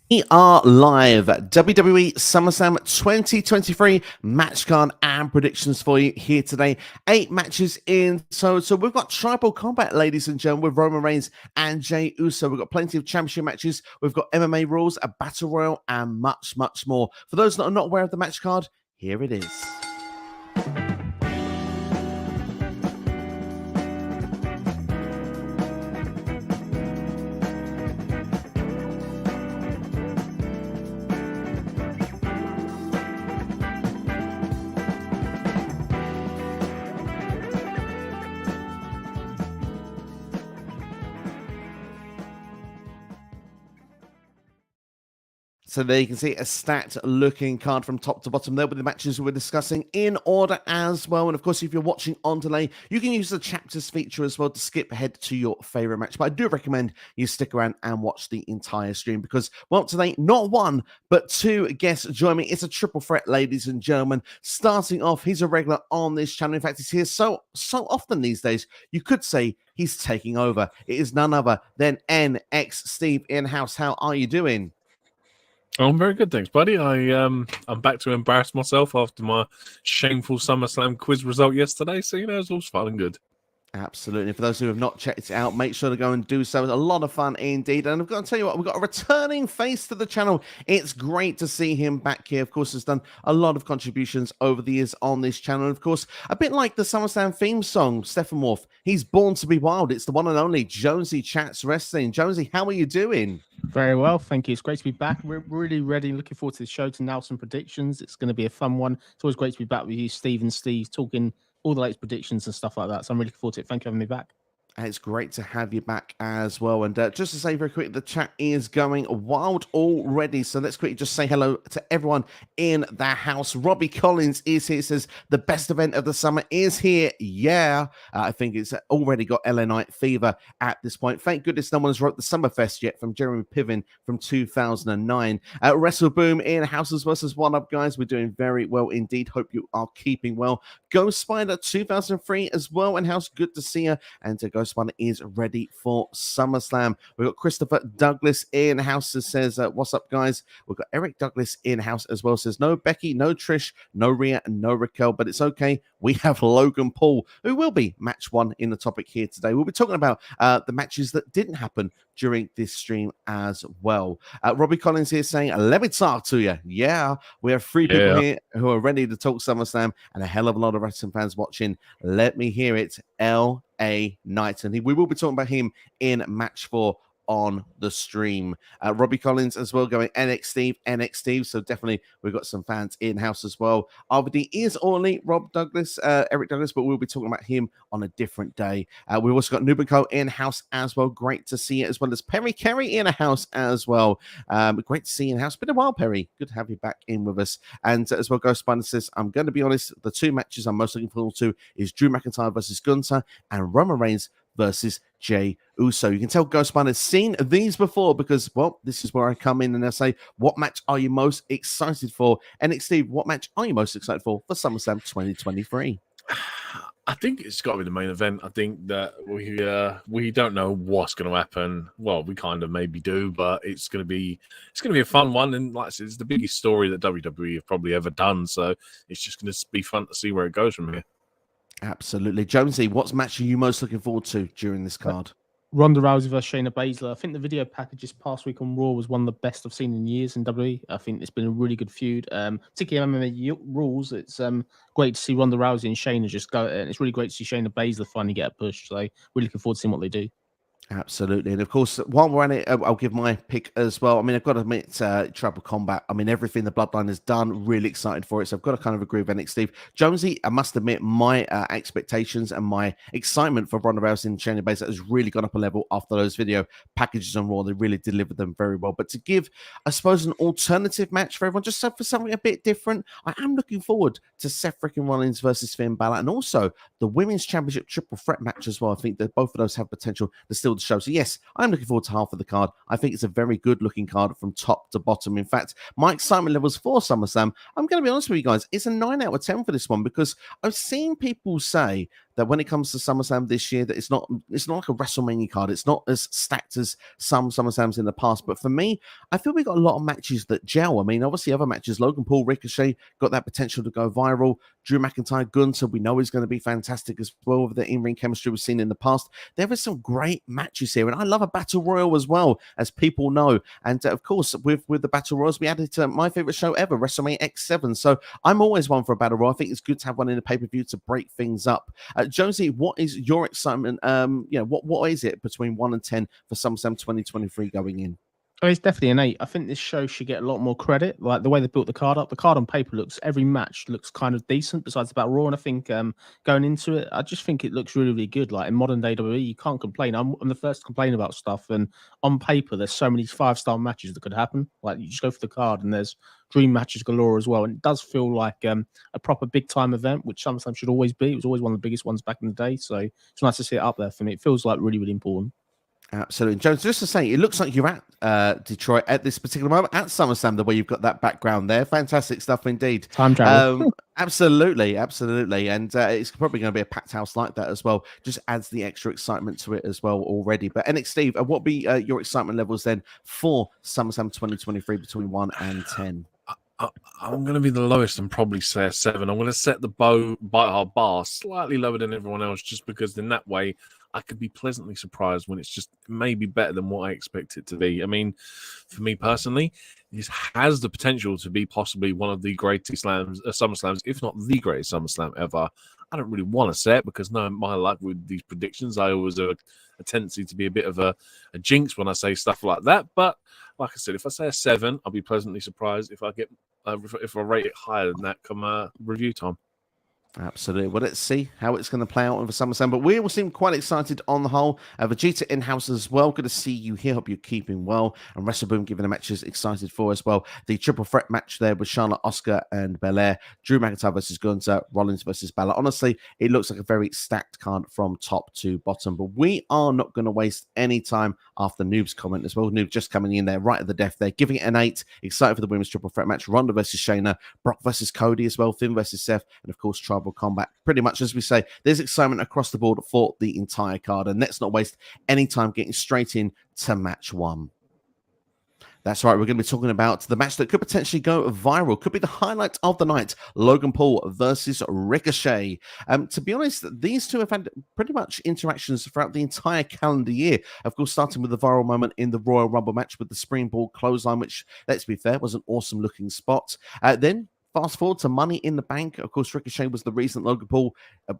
We are live. WWE SummerSlam 2023 match card and predictions for you here today. 8 matches in total. We've got tribal combat, ladies and gentlemen, with Roman Reigns and Jey Uso. We've got plenty of championship matches. We've got MMA rules, a battle royal, and much, much more. For those that are not aware of the match card, here it is. So there you can see a stacked looking card from top to bottom there with the matches we're discussing in order as well. And of course, if you're watching on delay, you can use the chapters feature as well to skip ahead to your favorite match. But I do recommend you stick around and watch the entire stream because, well, today, not one, but 2 guests join me. It's a triple threat, ladies and gentlemen. Starting off, he's a regular on this channel. In fact, he's here so often these days, you could say he's taking over. It is none other than NX Steve in-house. How are you doing? I'm very good, thanks, buddy. I'm back to embarrass myself after my shameful SummerSlam quiz result yesterday, so it's all fun and good. Absolutely. For those who have not checked it out, make sure to go and do so. It's a lot of fun indeed. And I've got to tell you what, we've got a returning face to the channel. It's great to see him back here. Of course, has done a lot of contributions over the years on this channel. And of course, a bit like the SummerSlam theme song, Steppenwolf, he's born to be wild. It's the one and only Jonesy Chats Wrestling. Jonesy, how are you doing? Very well, thank you. It's great to be back. We're really ready, looking forward to the show, to now some predictions. It's going to be a fun one. It's always great to be back with you, Steve and Steve, talking all the latest predictions and stuff like that. So I'm really looking forward to it. Thank you for having me back. It's great to have you back as well. And just to say very quick, the chat is going wild already. So let's quickly just say hello to everyone in the house. Robbie Collins is here. Says the best event of the summer is here. Yeah. I think it's already got LA Night fever at this point. Thank goodness no one has wrote the Summerfest yet from Jeremy Piven from 2009. Wrestle Boom in Houses versus One Up, guys. We're doing very well indeed. Hope you are keeping well. Ghost Spider 2003 as well in house. Good to see you. And to Ghost Spider is ready for SummerSlam. We've got Christopher Douglas in house that says, what's up, guys? We've got Eric Douglas in house as well. Says, no Becky, no Trish, no Rhea, and no Raquel, but it's okay. We have Logan Paul, who will be match 1 in the topic here today. We'll be talking about the matches that didn't happen during this stream as well. Robbie Collins here saying, let me talk to you. Yeah, we have 3 people here who are ready to talk SummerSlam and a hell of a lot of wrestling fans watching. Let me hear it. L.A. Knight. And we will be talking about him in match 4 on the stream. Robbie Collins as well going NX Steve. So definitely we've got some fans in house as well. RVD is only Rob Douglas, Eric Douglas, but we'll be talking about him on a different day. We've also got Nubico in house as well. Great to see it, as well as Perry Carey in a house as well. Great to see you in house. Been a while, Perry. Good to have you back in with us. And as well, Ghost Spider says, I'm going to be honest, the 2 matches I'm most looking forward to is Drew McIntyre versus Gunther and Roman Reigns versus Jey Uso. You can tell Ghost Spider has seen these before because, well, this is where I come in and I say, what match are you most excited for? And Steve, what match are you most excited for SummerSlam 2023? I think it's got to be the main event. I think that we don't know what's going to happen. Well, we kind of maybe do, but it's going to be a fun one. And like I said, it's the biggest story that WWE have probably ever done. So it's just going to be fun to see where it goes from here. Absolutely. Jonesy, what match are you most looking forward to during this card? Ronda Rousey versus Shayna Baszler. I think the video package this past week on Raw was one of the best I've seen in years in WWE. I think it's been a really good feud. Particularly MMA rules. It's great to see Ronda Rousey and Shayna just go, and it's really great to see Shayna Baszler finally get a push. So really looking forward to seeing what they do. Absolutely. And of course, while we're on it, I'll give my pick as well. I mean, I've got to admit, Tribal Combat, I mean, everything the Bloodline has done, really excited for it. So I've got to kind of agree with NXT. Steve. Jonesy, I must admit, my expectations and my excitement for Ronda Rousey and Shayna Baszler has really gone up a level after those video packages on Raw. They really delivered them very well. But to give, I suppose, an alternative match for everyone, just for something a bit different, I am looking forward to Seth Freakin Rollins versus Finn Balor, and also the Women's Championship Triple Threat match as well. I think that both of those have potential to still the show. So yes, I'm looking forward to half of the card. I think it's a very good looking card from top to bottom. In fact, my excitement levels for SummerSlam, I'm going to be honest with you guys, it's a 9 out of 10 for this one, because I've seen people say that when it comes to SummerSlam this year, that it's not like a WrestleMania card. It's not as stacked as some SummerSlams in the past. But for me, I feel we got a lot of matches that gel. I mean, obviously other matches, Logan Paul, Ricochet, got that potential to go viral. Drew McIntyre, Gunther, we know is going to be fantastic as well with the in-ring chemistry we've seen in the past. There are some great matches here, and I love a battle royal as well, as people know. And of course, with the battle royals, we added to my favorite show ever, WrestleMania X7. So I'm always one for a battle royal. I think it's good to have one in a pay-per-view to break things up. Jonesy, what is your excitement? What is it between 1 and 10 for SummerSlam 2023 going in? Oh, it's definitely an 8. I think this show should get a lot more credit. Like the way they built the card up, the card on paper every match looks kind of decent besides about Raw. And I think going into it, I just think it looks really, really good. Like in modern day WWE, you can't complain. I'm the first to complain about stuff. And on paper, there's so many 5-star matches that could happen. Like you just go for the card and there's dream matches galore as well. And it does feel like a proper big time event, which SummerSlam should always be. It was always one of the biggest ones back in the day. So it's nice to see it up there for me. It feels like really, really important. Absolutely. Jones, just to say, it looks like you're at Detroit at this particular moment at SummerSlam, the way you've got that background there. Fantastic stuff indeed. Time travel. Absolutely. And it's probably going to be a packed house like that as well. Just adds the extra excitement to it as well already. But NXT, Steve, what will be your excitement levels then for SummerSlam 2023 between 1 and 10? I'm going to be the lowest and probably say a 7. I'm going to set the bar slightly lower than everyone else, just because in that way I could be pleasantly surprised when it's just maybe better than what I expect it to be. I mean, for me personally, this has the potential to be possibly one of the greatest SummerSlams, if not the greatest SummerSlam ever. I don't really want to say it because knowing my luck with these predictions, I always have a tendency to be a bit of a jinx when I say stuff like that. But like I said, if I say a 7, I'll be pleasantly surprised if I get if I rate it higher than that come review time. Absolutely. Well, let's see how it's going to play out over SummerSlam. But we all seem quite excited on the whole. Vegeta in-house as well. Good to see you here. Hope you're keeping well. And WrestleBoom giving the matches excited for as well. The triple threat match there with Charlotte, Asuka, and Belair. Drew McIntyre versus Gunther. Rollins versus Balor. Honestly, it looks like a very stacked card from top to bottom. But we are not going to waste any time after Noob's comment as well. Noob just coming in there right at the death there. Giving it an 8. Excited for the women's triple threat match. Ronda versus Shayna. Brock versus Cody as well. Finn versus Seth. And of course, Tribal Combat. Pretty much, as we say, there's excitement across the board for the entire card, and let's not waste any time getting straight in to match 1. That's right, we're going to be talking about the match that could potentially go viral, could be the highlight of the night, Logan Paul versus Ricochet. To be honest, these two have had pretty much interactions throughout the entire calendar year. Of course, starting with the viral moment in the Royal Rumble match with the springboard clothesline, which, let's be fair, was an awesome looking spot. Then fast forward to Money in the Bank. Of course, Ricochet was the reason Logan Paul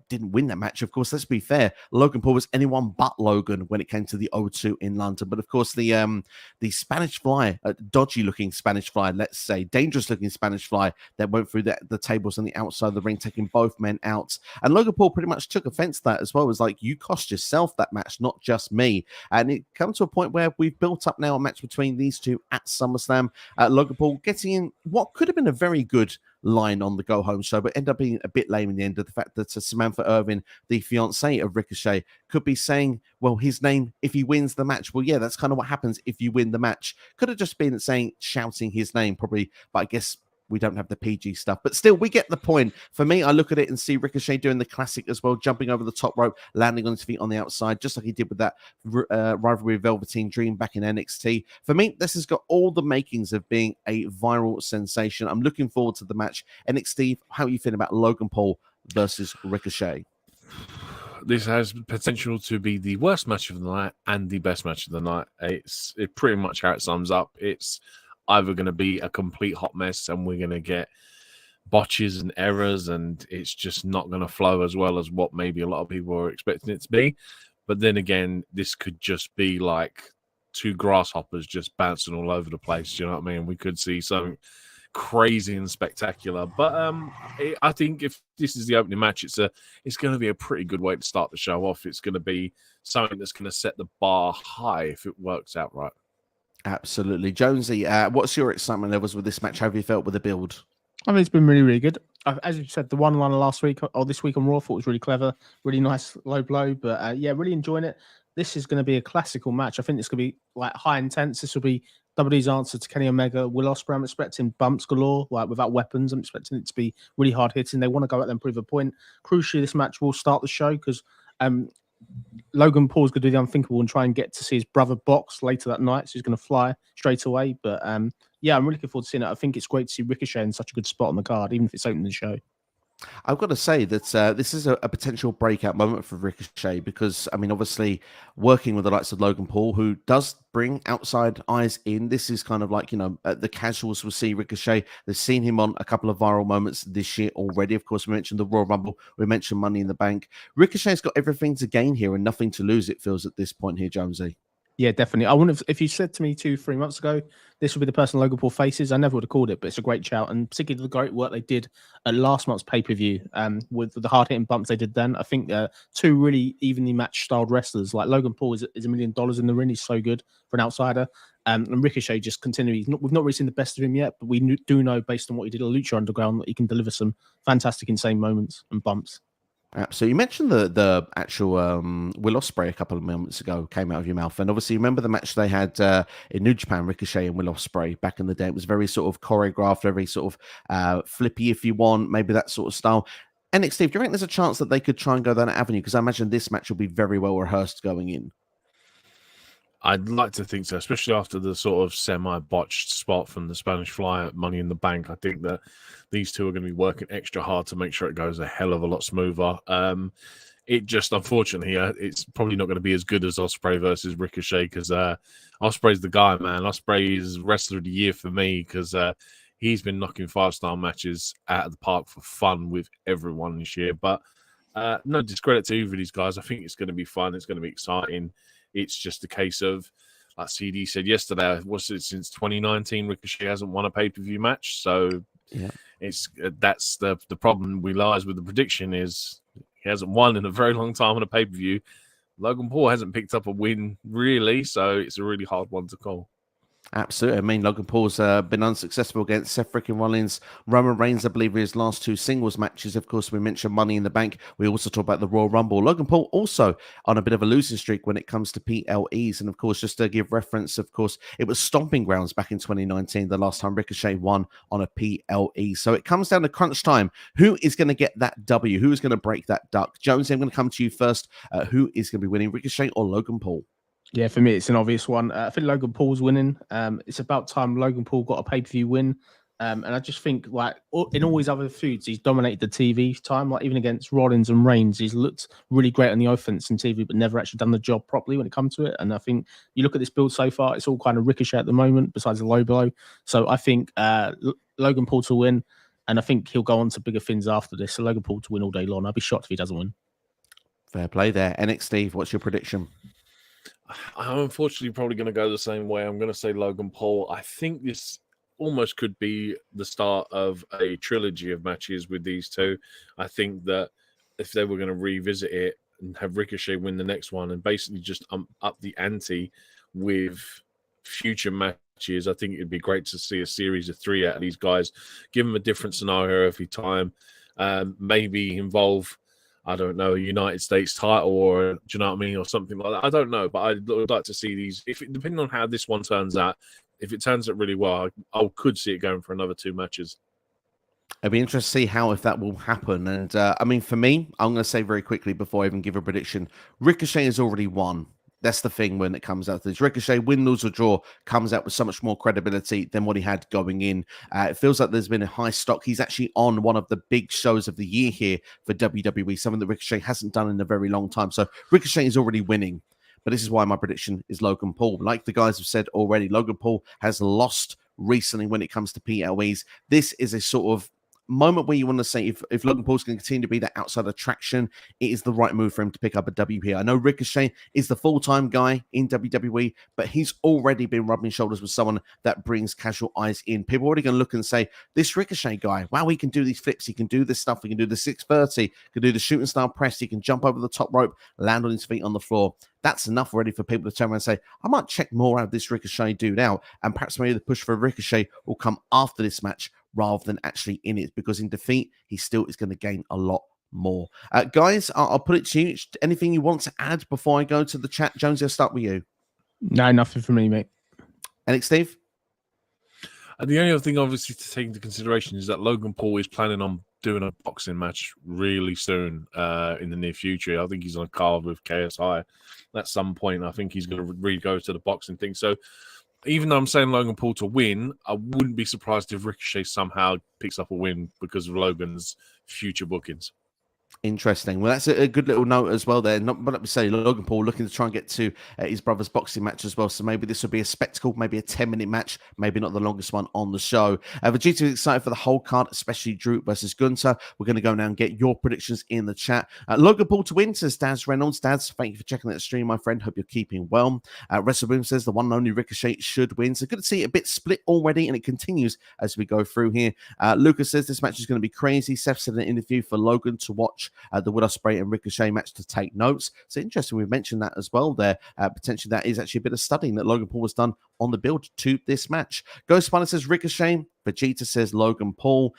didn't win that match. Of course, let's be fair, Logan Paul was anyone but Logan when it came to the O2 in London. But of course, the Spanish Fly, dodgy-looking Spanish Fly, let's say, dangerous-looking Spanish Fly that went through the tables on the outside of the ring, taking both men out. And Logan Paul pretty much took offense to that as well. It was like, you cost yourself that match, not just me. And it comes to a point where we've built up now a match between these two at SummerSlam. Logan Paul getting in what could have been a very good line on the go home show, but ended up being a bit lame in the end of the fact that Samantha Irvin, the fiance of Ricochet, could be saying, well, his name if he wins the match. Well, yeah, that's kind of what happens if you win the match. Could have just been saying, shouting his name probably, but I guess we don't have the PG stuff, but still, we get the point. For me, I look at it and see Ricochet doing the classic as well, jumping over the top rope, landing on his feet on the outside, just like he did with that rivalry with Velveteen Dream back in NXT. For me, this has got all the makings of being a viral sensation. I'm looking forward to the match. NXT, how are you feeling about Logan Paul versus Ricochet? This has potential to be the worst match of the night and the best match of the night. It's pretty much how it sums up. It's either going to be a complete hot mess and we're going to get botches and errors and it's just not going to flow as well as what maybe a lot of people are expecting it to be. But then again, this could just be like two grasshoppers just bouncing all over the place. You know what I mean? We could see something crazy and spectacular. But I think if this is the opening match, it's going to be a pretty good way to start the show off. It's going to be something that's going to set the bar high if it works out right. Absolutely. Jonesy, what's your excitement levels with this match? How have you felt with the build? I think it's been really, really good. As you said, the one-liner last week or this week on Raw, I thought was really clever, really nice low blow. But yeah, really enjoying it. this is going to be a classical match. I think it's going to be like high intense. This will be WWE's answer to Kenny Omega, Will Ospreay. I'm expecting bumps galore, like without weapons. I'm expecting it to be really hard hitting. They want to go out there and prove a point. Crucially, this match will start the show because Logan Paul's going to do the unthinkable and try and get to see his brother box later that night. So he's going to fly straight away. But yeah, I'm really looking forward to seeing it. I think it's great to see Ricochet in such a good spot on the card, even if it's opening the show. I've got to say that this is a potential breakout moment for Ricochet because, I mean, obviously working with the likes of Logan Paul, who does bring outside eyes in. This is kind of like, the casuals will see Ricochet. They've seen him on a couple of viral moments this year already. Of course, we mentioned the Royal Rumble. We mentioned Money in the Bank. Ricochet's got everything to gain here and nothing to lose, it feels, at this point here, Jonesy. Yeah, definitely. I wouldn't have, if you said to me 2-3 months ago, this would be the person Logan Paul faces, I never would have called it, but it's a great shout. And particularly the great work they did at last month's pay-per-view with the hard-hitting bumps they did then. I think two really evenly matched styled wrestlers. Like Logan Paul is $1 million in the ring. He's so good for an outsider. And Ricochet just continually, we've not really seen the best of him yet, but we do know based on what he did at Lucha Underground that he can deliver some fantastic, insane moments and bumps. Absolutely. You mentioned the actual Will Ospreay a couple of moments ago came out of your mouth. And obviously, remember the match they had in New Japan, Ricochet and Will Ospreay back in the day. It was very sort of choreographed, very sort of flippy, if you want, maybe that sort of style. NXT, do you think there's a chance that they could try and go down that avenue? Because I imagine this match will be very well rehearsed going in. I'd like to think so, especially after the sort of semi-botched spot from the Spanish Fly at Money in the Bank. I think that these two are going to be working extra hard to make sure it goes a hell of a lot smoother. It just, unfortunately, it's probably not going to be as good as Ospreay versus Ricochet because Ospreay's the guy, man. Ospreay is Wrestler of the Year for me because he's been knocking 5-star matches out of the park for fun with everyone this year. But no discredit to either of these guys. I think it's going to be fun. It's going to be exciting. It's just a case of, like CD said yesterday, what's it, since 2019, Ricochet hasn't won a pay-per-view match. So yeah, that's the problem we lies with the prediction is he hasn't won in a very long time on a pay-per-view. Logan Paul hasn't picked up a win, really, so it's a really hard one to call. Absolutely. I mean, Logan Paul's been unsuccessful against Seth Freakin Rollins, Roman Reigns, I believe, in his last 2 singles matches. Of course, we mentioned Money in the Bank. We also talk about the Royal Rumble. Logan Paul also on a bit of a losing streak when it comes to PLEs. And of course, just to give reference, of course, it was Stomping Grounds back in 2019, the last time Ricochet won on a PLE. So it comes down to crunch time. Who is going to get that W? Who is going to break that duck? Jones, I'm going to come to you first. Who is going to be winning, Ricochet or Logan Paul? Yeah, for me, it's an obvious one. I think Logan Paul's winning. It's about time Logan Paul got a pay-per-view win. And I just think, like, in all his other feuds, he's dominated the TV time. Like, even against Rollins and Reigns, he's looked really great on the offense and TV, but never actually done the job properly when it comes to it. And I think you look at this build so far, it's all kind of Ricochet at the moment, besides the low blow. So I think Logan Paul to win, and I think he'll go on to bigger things after this. So Logan Paul to win all day long. I'd be shocked if he doesn't win. Fair play there. NXT, what's your prediction? I'm unfortunately probably going to go the same way. I'm going to say Logan Paul. I think this almost could be the start of a trilogy of matches with these two. I think that if they were going to revisit it and have Ricochet win the next one and basically just up the ante with future matches, I think it'd be great to see a series of 3 out of these guys, give them a different scenario every time, maybe involve, I don't know, a United States title or, do you know what I mean, or something like that. I don't know, but I'd like to see these. Depending on how this one turns out, if it turns out really well, I could see it going for another 2 matches. It'd be interesting to see how, if that will happen. And I mean, for me, I'm going to say very quickly before I even give a prediction, Ricochet has already won. That's the thing when it comes out to this. Ricochet, win, lose, or draw, comes out with so much more credibility than what he had going in. It feels like there's been a high stock. He's actually on one of the big shows of the year here for WWE, something that Ricochet hasn't done in a very long time. So Ricochet is already winning. But this is why my prediction is Logan Paul. Like the guys have said already, Logan Paul has lost recently when it comes to PLEs. This is a sort of moment where you want to say if Logan Paul's going to continue to be that outside attraction, it is the right move for him to pick up a W here. I know Ricochet is the full-time guy in WWE, but he's already been rubbing shoulders with someone that brings casual eyes in. People are already going to look and say, this Ricochet guy, wow, he can do these flips, he can do this stuff, he can do the 630, he can do the shooting star press, he can jump over the top rope, land on his feet on the floor. That's enough already for people to turn around and say, I might check more out of this Ricochet dude out, and perhaps maybe the push for Ricochet will come after this match rather than actually in it, because in defeat, he still is going to gain a lot more. Guys, I'll put it to you. Anything you want to add before I go to the chat? Jonesy, I'll start with you. No, nothing from me, mate. Alex, Steve? And the only other thing, obviously, to take into consideration is that Logan Paul is planning on doing a boxing match really soon in the near future. I think he's on a card with KSI at some point. I think he's going to really go to the boxing thing. So even though I'm saying Logan Paul to win, I wouldn't be surprised if Ricochet somehow picks up a win because of Logan's future bookings. Interesting. Well, that's a good little note as well there. Not, but let me say, Logan Paul looking to try and get to his brother's boxing match as well. So maybe this will be a spectacle, maybe a 10-minute match, maybe not the longest one on the show. Vegeta is excited for the whole card, especially Drew versus Gunther. We're going to go now and get your predictions in the chat. Logan Paul to win, says Daz Reynolds. Daz, thank you for checking that stream, my friend. Hope you're keeping well. WrestleBoom says the one and only Ricochet should win. So good to see it a bit split already, and it continues as we go through here. Lucas says this match is going to be crazy. Seth said in an interview for Logan to watch the Will Ospreay and Ricochet match to take notes. So interesting, we've mentioned that as well there. Potentially that is actually a bit of studying that Logan Paul has done on the build to this match. Ghost Spider says Ricochet. Vegeta says Logan Paul.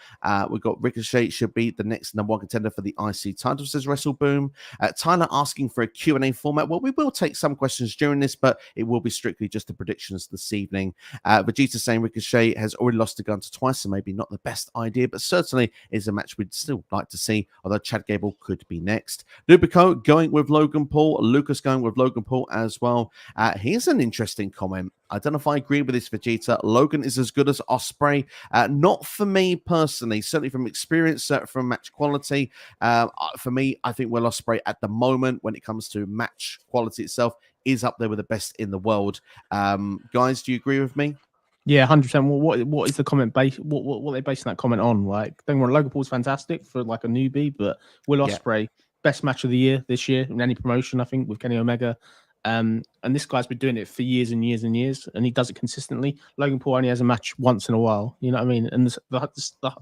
We've got Ricochet should be the next number one contender for the IC title, says WrestleBoom. Tyler asking for a Q&A format. Well, we will take some questions during this, but it will be strictly just the predictions this evening. Vegeta saying Ricochet has already lost to Gunther twice, so maybe not the best idea, but certainly is a match we'd still like to see, although Chad Gable could be next. Lubico going with Logan Paul. Lucas going with Logan Paul as well. Here's an interesting comment. I don't know if I agree with this, Vegeta. Logan is as good as Ospreay. Not for me personally, certainly from experience, from match quality. For me, I think Will Ospreay at the moment, when it comes to match quality itself, is up there with the best in the world. Guys, do you agree with me? Yeah, 100%. Well, what is the comment base? What are they basing that comment on? Like, don't worry, Logan Paul's fantastic for like a newbie, but Will Ospreay, best match of the year this year in any promotion, I think, with Kenny Omega. And this guy's been doing it for years and years and years, and he does it consistently. Logan Paul only has a match once in a while, you know what I mean? And the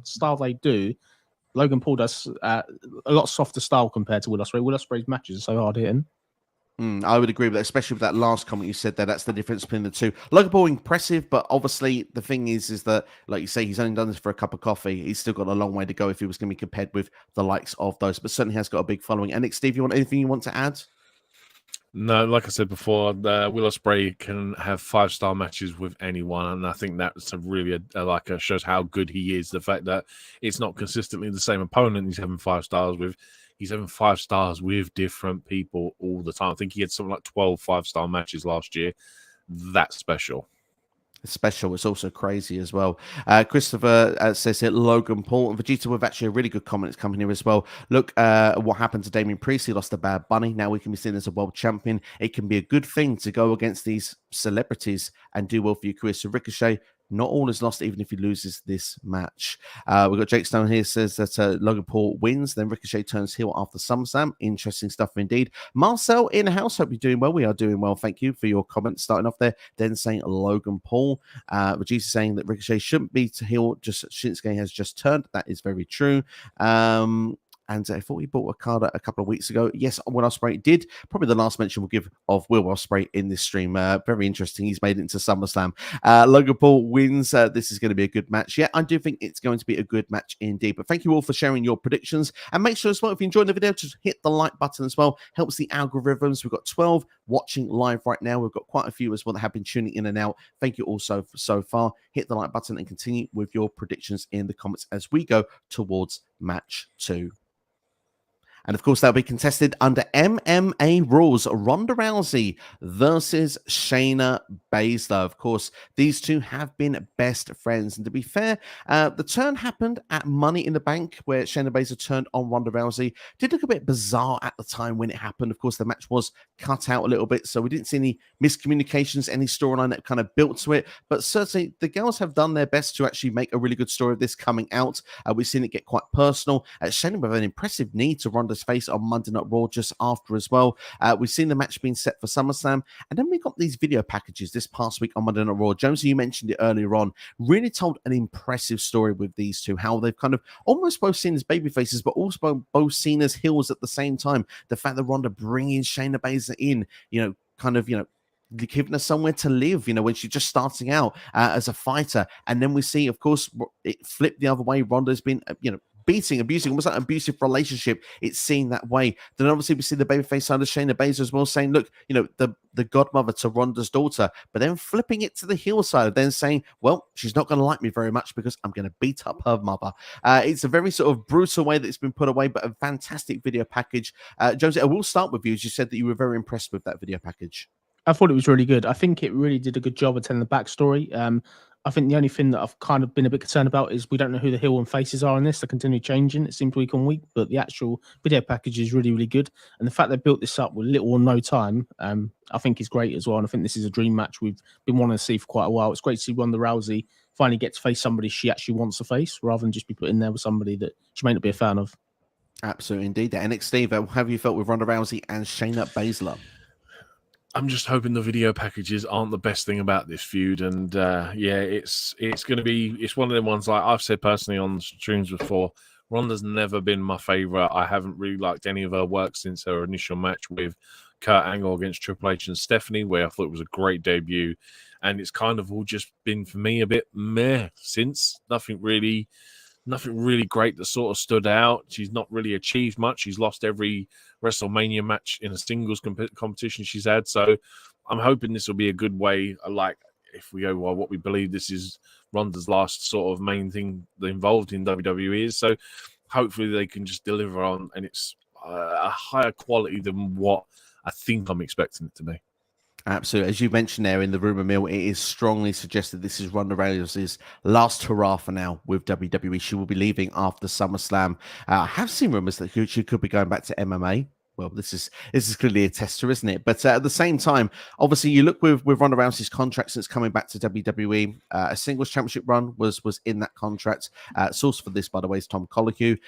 style they do, Logan Paul does a lot softer style compared to Will Ospreay. Will Ospreay's matches are so hard hitting. I would agree with that, especially with that last comment you said there. That's the difference between the two. Logan Paul, impressive, but obviously the thing is that, like you say, he's only done this for a cup of coffee. He's still got a long way to go if he was going to be compared with the likes of those, but certainly has got a big following. And Nick, Steve, anything you want to add? No, like I said before, Will Ospreay can have 5-star matches with anyone, and I think that's really shows how good he is. The fact that it's not consistently the same opponent he's having 5 stars with. He's having 5 stars with different people all the time. I think he had something like 12 5-star matches last year. That's special. Special. It's also crazy as well. Christopher says here Logan Paul and Vegeta with actually a really good comment that's coming here as well. Look, what happened to Damian Priest? He lost a Bad Bunny. Now we can be seen as a world champion. It can be a good thing to go against these celebrities and do well for your career. So Ricochet, not all is lost, even if he loses this match. We've got Jake Stone here says that Logan Paul wins, then Ricochet turns heel after SummerSlam. Interesting stuff indeed. Marcel in the house, hope you're doing well. We are doing well. Thank you for your comment starting off there. Then saying Logan Paul. Vegeta saying that Ricochet shouldn't be to heel, just Shinsuke has just turned. That is very true. And I thought he bought a card a couple of weeks ago. Yes, Will Ospreay did. Probably the last mention we'll give of Will Ospreay in this stream. Very interesting. He's made it into SummerSlam. Logan Paul wins. This is going to be a good match. Yeah, I do think it's going to be a good match indeed. But thank you all for sharing your predictions. And make sure as well, if you enjoyed the video, just hit the like button as well. Helps the algorithms. We've got 12 watching live right now. We've got quite a few as well that have been tuning in and out. Thank you also so far. Hit the like button and continue with your predictions in the comments as we go towards match 2. And of course, that'll be contested under MMA rules. Ronda Rousey versus Shayna Baszler. Of course, these two have been best friends. And to be fair, the turn happened at Money in the Bank, where Shayna Baszler turned on Ronda Rousey. Did look a bit bizarre at the time when it happened. Of course, the match was cut out a little bit, so we didn't see any miscommunications, any storyline that kind of built to it. But certainly, the girls have done their best to actually make a really good story of this coming out. We've seen it get quite personal. Shayna with an impressive knee to Ronda's face on Monday Night Raw just after as well. We've seen the match being set for SummerSlam, and then we got these video packages this past week on Monday Night Raw. Jonesy, you mentioned it earlier on, really told an impressive story with these two, how they've kind of almost both seen as baby faces, but also both seen as heels at the same time. The fact that Ronda bringing Shayna Baszler in, giving her somewhere to live, when she's just starting out as a fighter. And then we see, of course, it flipped the other way. Ronda's been, beating, abusing, almost like an abusive relationship. It's seen that way. Then obviously we see the babyface side of Shayna Baszler as well, saying, look, you know, the godmother to Ronda's daughter, but then flipping it to the heel side, then saying, well, she's not going to like me very much because I'm going to beat up her mother. It's a very sort of brutal way that it's been put away, but a fantastic video package. Jonesy, I will start with you, as you said that you were very impressed with that video package. I thought it was really good. I think it really did a good job of telling the backstory. I think the only thing that I've kind of been a bit concerned about is we don't know who the heel and faces are in this. They continue changing. It seems week on week, but the actual video package is really, really good. And the fact they built this up with little or no time, I think is great as well. And I think this is a dream match we've been wanting to see for quite a while. It's great to see Ronda Rousey finally get to face somebody she actually wants to face, rather than just be put in there with somebody that she may not be a fan of. Absolutely, indeed. NXT, how have you felt with Ronda Rousey and Shayna Baszler? I'm just hoping the video packages aren't the best thing about this feud, and yeah, it's going to be. It's one of them ones, like I've said personally on streams before. Ronda's never been my favorite. I haven't really liked any of her work since her initial match with Kurt Angle against Triple H and Stephanie, where I thought it was a great debut, and it's kind of all just been for me a bit meh since. Nothing really great that sort of stood out. She's not really achieved much. She's lost every WrestleMania match in a singles competition she's had. So I'm hoping this will be a good way. Like, if we go, well, what we believe this is Ronda's last sort of main thing involved in WWE is. So hopefully they can just deliver on, and it's a higher quality than what I think I'm expecting it to be. Absolutely. As you mentioned there in the rumor mill, it is strongly suggested this is Ronda Rousey's last hurrah for now with WWE. She will be leaving after SummerSlam. I have seen rumors that she could be going back to MMA. Well, this is clearly a tester, isn't it? But at the same time, obviously, you look with Ronda Rousey's contract since coming back to WWE. A singles championship run was in that contract. Source for this, by the way, is Tom Colicue.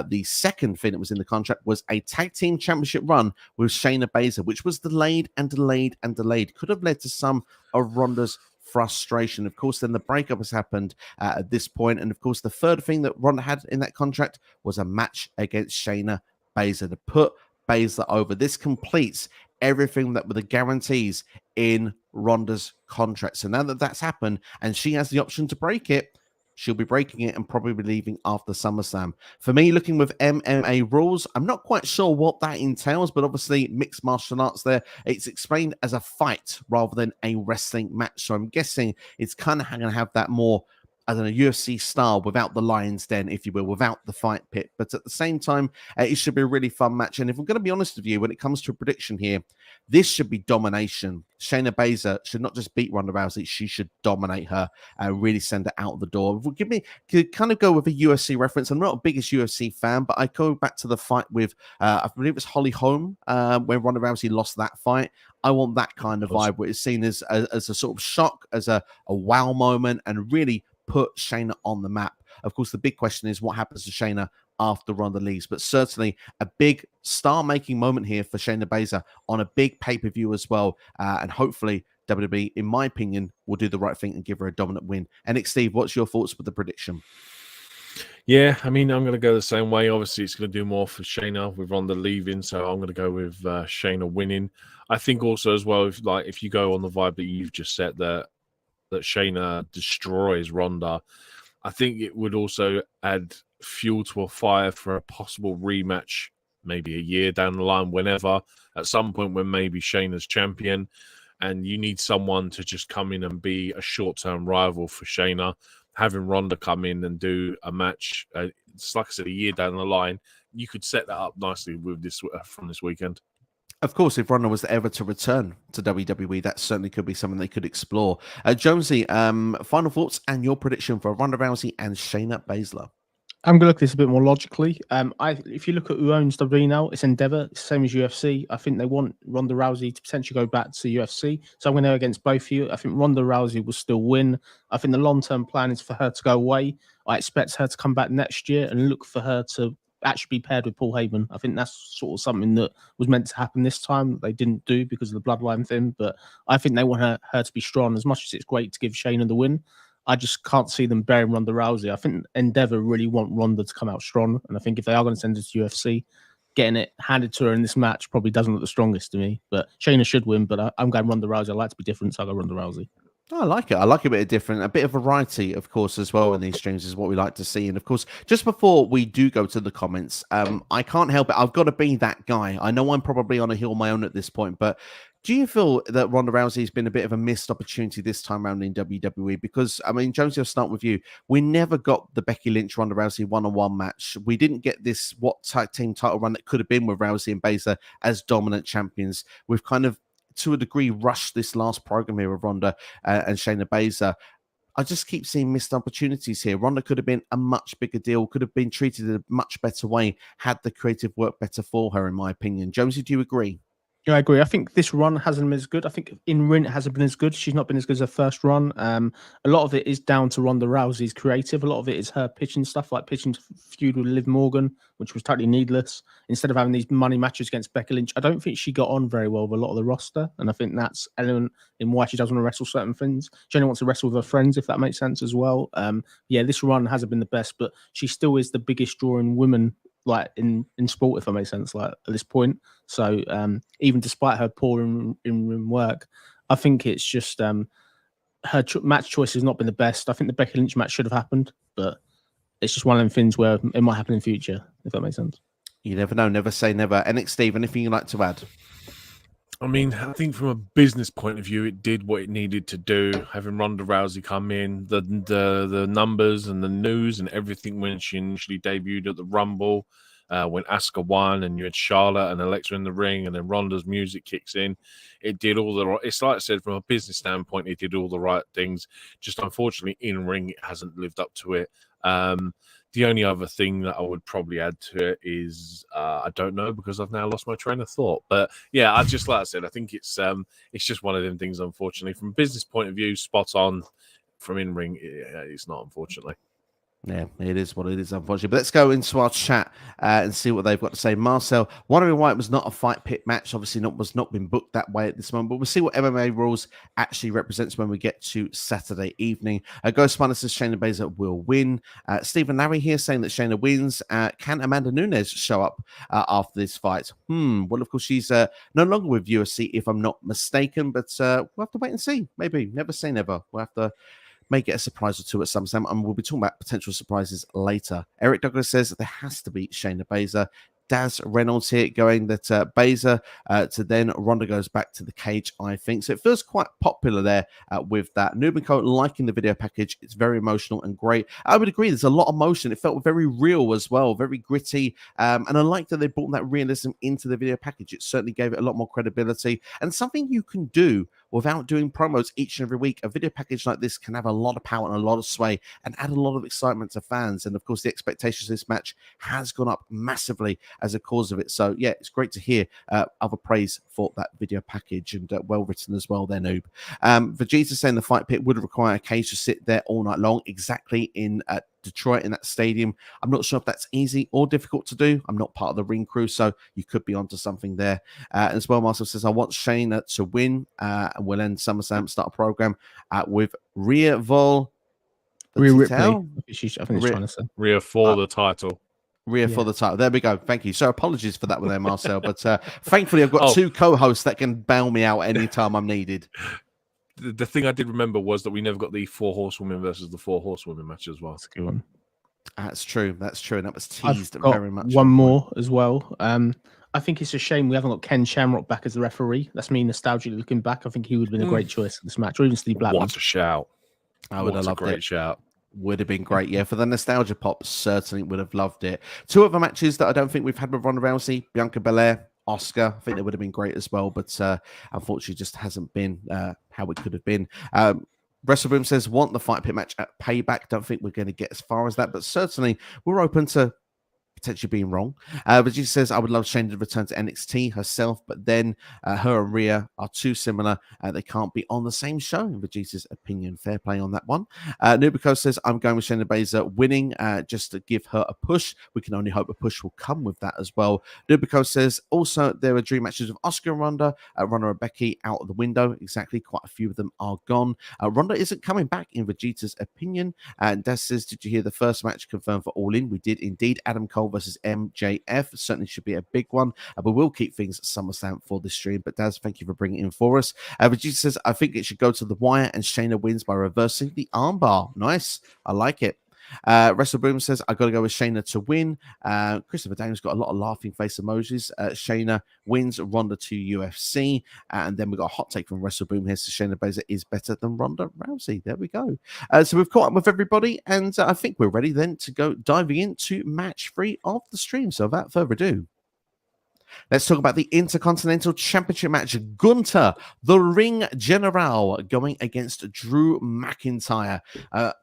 The second thing that was in the contract was a tag team championship run with Shayna Baszler, which was delayed and delayed and delayed. Could have led to some of Ronda's frustration. Of course, then the breakup has happened at this point. And of course, the third thing that Ronda had in that contract was a match against Shayna Baszler to put Baszler over. This completes everything that were the guarantees in Ronda's contract. So now that that's happened and she has the option to break it, she'll be breaking it and probably be leaving after SummerSlam. For me, looking with MMA rules, I'm not quite sure what that entails, but obviously mixed martial arts there. It's explained as a fight rather than a wrestling match. So I'm guessing it's kind of going to have that more, I don't know, UFC style without the lion's den, if you will, without the fight pit. But at the same time, it should be a really fun match. And if I'm going to be honest with you, when it comes to a prediction here, this should be domination. Shayna Baszler should not just beat Ronda Rousey, she should dominate her and really send her out the door. Could kind of go with a UFC reference. I'm not a biggest UFC fan, but I go back to the fight with, I believe it's Holly Holm, when Ronda Rousey lost that fight. I want that kind of vibe where it's seen as a sort of shock, as a wow moment, and really put Shayna on the map. Of course, the big question is what happens to Shayna after Ronda leaves, but certainly a big star-making moment here for Shayna Baszler on a big pay-per-view as well, and hopefully WWE, in my opinion, will do the right thing and give her a dominant win. And Steve, what's your thoughts with the prediction? Yeah, I mean, I'm going to go the same way. Obviously, it's going to do more for Shayna with Ronda leaving, so I'm going to go with Shayna winning. I think also as well, if you go on the vibe that you've just set there, that Shayna destroys Ronda, I think it would also add fuel to a fire for a possible rematch, maybe a year down the line, whenever, at some point when maybe Shayna's champion, and you need someone to just come in and be a short-term rival for Shayna. Having Ronda come in and do a match, it's like I said, a year down the line, you could set that up nicely with this from this weekend. Of course, if Ronda was ever to return to WWE, that certainly could be something they could explore. Jonesy, final thoughts and your prediction for Ronda Rousey and Shayna Baszler. I'm going to look at this a bit more logically. If you look at who owns WWE now, it's Endeavor, it's the same as UFC. I think they want Ronda Rousey to potentially go back to UFC. So I'm going to go against both of you. I think Ronda Rousey will still win. I think the long-term plan is for her to go away. I expect her to come back next year and look for her to actually be paired with Paul Heyman. I think that's sort of something that was meant to happen this time that they didn't do because of the bloodline thing. But I think they want her to be strong. As much as it's great to give Shayna the win, I just can't see them bearing Ronda Rousey. I think Endeavor really want Ronda to come out strong. And I think if they are going to send it to UFC, getting it handed to her in this match probably doesn't look the strongest to me. But Shayna should win, but I'm going Ronda Rousey. I like to be different, so I'll go Ronda Rousey. I like it. I like a bit of different, a bit of variety, of course, as well in these streams is what we like to see. And of course, just before we do go to the comments, I can't help it. I've got to be that guy. I know I'm probably on a hill of my own at this point, but do you feel that Ronda Rousey's been a bit of a missed opportunity this time around in WWE? Because, I mean, Jonesy, I'll start with you. We never got the Becky Lynch Ronda Rousey one-on-one match. We didn't get this tag team title run that could have been with Rousey and Baszler as dominant champions. We've kind of, to a degree, rushed this last program here with Ronda and Shayna Baszler. I just keep seeing missed opportunities here. Ronda could have been a much bigger deal, could have been treated in a much better way had the creative worked better for her, in my opinion. Jonesy, do you agree? Yeah, I agree. I think this run hasn't been as good. I think in ring it hasn't been as good. She's not been as good as her first run. A lot of it is down to Ronda Rousey's creative. A lot of it is her pitching stuff, like pitching to feud with Liv Morgan, which was totally needless. Instead of having these money matches against Becky Lynch, I don't think she got on very well with a lot of the roster. And I think that's an element in why she doesn't want to wrestle certain things. She only wants to wrestle with her friends, if that makes sense as well. Yeah, this run hasn't been the best, but she still is the biggest drawing women like in sport, if that makes sense, like at this point. So even despite her poor in work, I think it's just her match choice has not been the best. I think the Becky Lynch match should have happened, but it's just one of them things where it might happen in future, if that makes sense. You never know, never say never. And Steve, anything you'd like to add? I mean, I think from a business point of view, it did what it needed to do. Having Ronda Rousey come in, the numbers and the news and everything when she initially debuted at the Rumble, when Asuka won and you had Charlotte and Alexa in the ring and then Ronda's music kicks in, it did all the right. It's like I said, from a business standpoint, it did all the right things. Just unfortunately, in ring, it hasn't lived up to it. The only other thing that I would probably add to it is I don't know, because I've now lost my train of thought. But yeah, I just like I said, I think it's just one of them things. Unfortunately, from a business point of view, spot on. From in ring, it's not, unfortunately. Yeah, it is what it is, unfortunately. But let's go into our chat and see what they've got to say. Marcel, wondering why it was not a fight pit match. Obviously, was not been booked that way at this moment. But we'll see what MMA rules actually represents when we get to Saturday evening. Ghost Spider says Shayna Baszler will win. Stephen Larry here saying that Shayna wins. Can Amanda Nunes show up after this fight? Well, of course, she's no longer with UFC, if I'm not mistaken. But we'll have to wait and see. Maybe. Never say never. We'll have to may get a surprise or two at SummerSlam, and we'll be talking about potential surprises later. Eric Douglas says that there has to be Shayna Baszler. Daz Reynolds here going that Baszler to then Ronda goes back to the cage, I think. So it feels quite popular there with that. Nubico liking the video package. It's very emotional and great. I would agree. There's a lot of emotion. It felt very real as well, very gritty. And I like that they brought that realism into the video package. It certainly gave it a lot more credibility and something you can do without doing promos each and every week. A video package like this can have a lot of power and a lot of sway and add a lot of excitement to fans. And of course, the expectations of this match has gone up massively as a cause of it. So yeah, it's great to hear other praise for that video package, and well written as well there, Noob. Vegeta saying the fight pit would require a cage to sit there all night long, exactly in Detroit in that stadium. I'm not sure if that's easy or difficult to do. I'm not part of the ring crew, so you could be onto something there. As well, Marcel says, I want Shayna to win, and we'll end SummerSlam, start a program with Rhea Vol. Rhea Ripley. I think she's trying to say. Rhea for the title. Rhea for the title. There we go. Thank you. So apologies for that one there, Marcel. But thankfully, I've got two co-hosts that can bail me out anytime I'm needed. The thing I did remember was that we never got the 4 horsewomen versus the 4 horsewomen match as well. That's a good one. That's true. That's true. And that was teased very much. One more as well. I think it's a shame we haven't got Ken Shamrock back as the referee. That's me nostalgically looking back. I think he would have been a great choice for this match, or even Steve Blackman. What a shout. I would have loved it. Great shout. Would have been great. Yeah, for the nostalgia pop, certainly would have loved it. 2 other matches that I don't think we've had with Ronda Rousey, Bianca Belair, Asuka. I think they would have been great as well, but unfortunately just hasn't been how it could have been. WrestleBoom says, want the fight pit match at Payback. Don't think we're going to get as far as that, but certainly we're open to potentially being wrong. But she says, I would love Shayna to return to NXT herself, but then her and Rhea are too similar. They can't be on the same show, in Vegeta's opinion. Fair play on that one. Nubico says, I'm going with Shayna Baszler winning just to give her a push. We can only hope a push will come with that as well. Nubico says, also, there are dream matches of Asuka and Ronda. Ronda and Becky out of the window. Exactly. Quite a few of them are gone. Ronda isn't coming back, in Vegeta's opinion. And Des says, did you hear the first match confirmed for All In? We did indeed. Adam Cole versus MJF. Certainly should be a big one. But we'll keep things SummerSlam for this stream. But Daz, thank you for bringing it in for us. Vegeta says, I think it should go to the Wyatt and Shayna wins by reversing the armbar. Nice. I like it. WrestleBoom says, I got to go with Shayna to win. Christopher Daniels got a lot of laughing face emojis. Shayna wins Ronda to UFC. And then we got a hot take from WrestleBoom here. So Shayna Baszler is better than Ronda Rousey. There we go. So we've caught up with everybody. And I think we're ready then to go diving into match 3 of the stream. So without further ado, let's talk about the Intercontinental Championship match. Gunther, the Ring General, going against Drew McIntyre.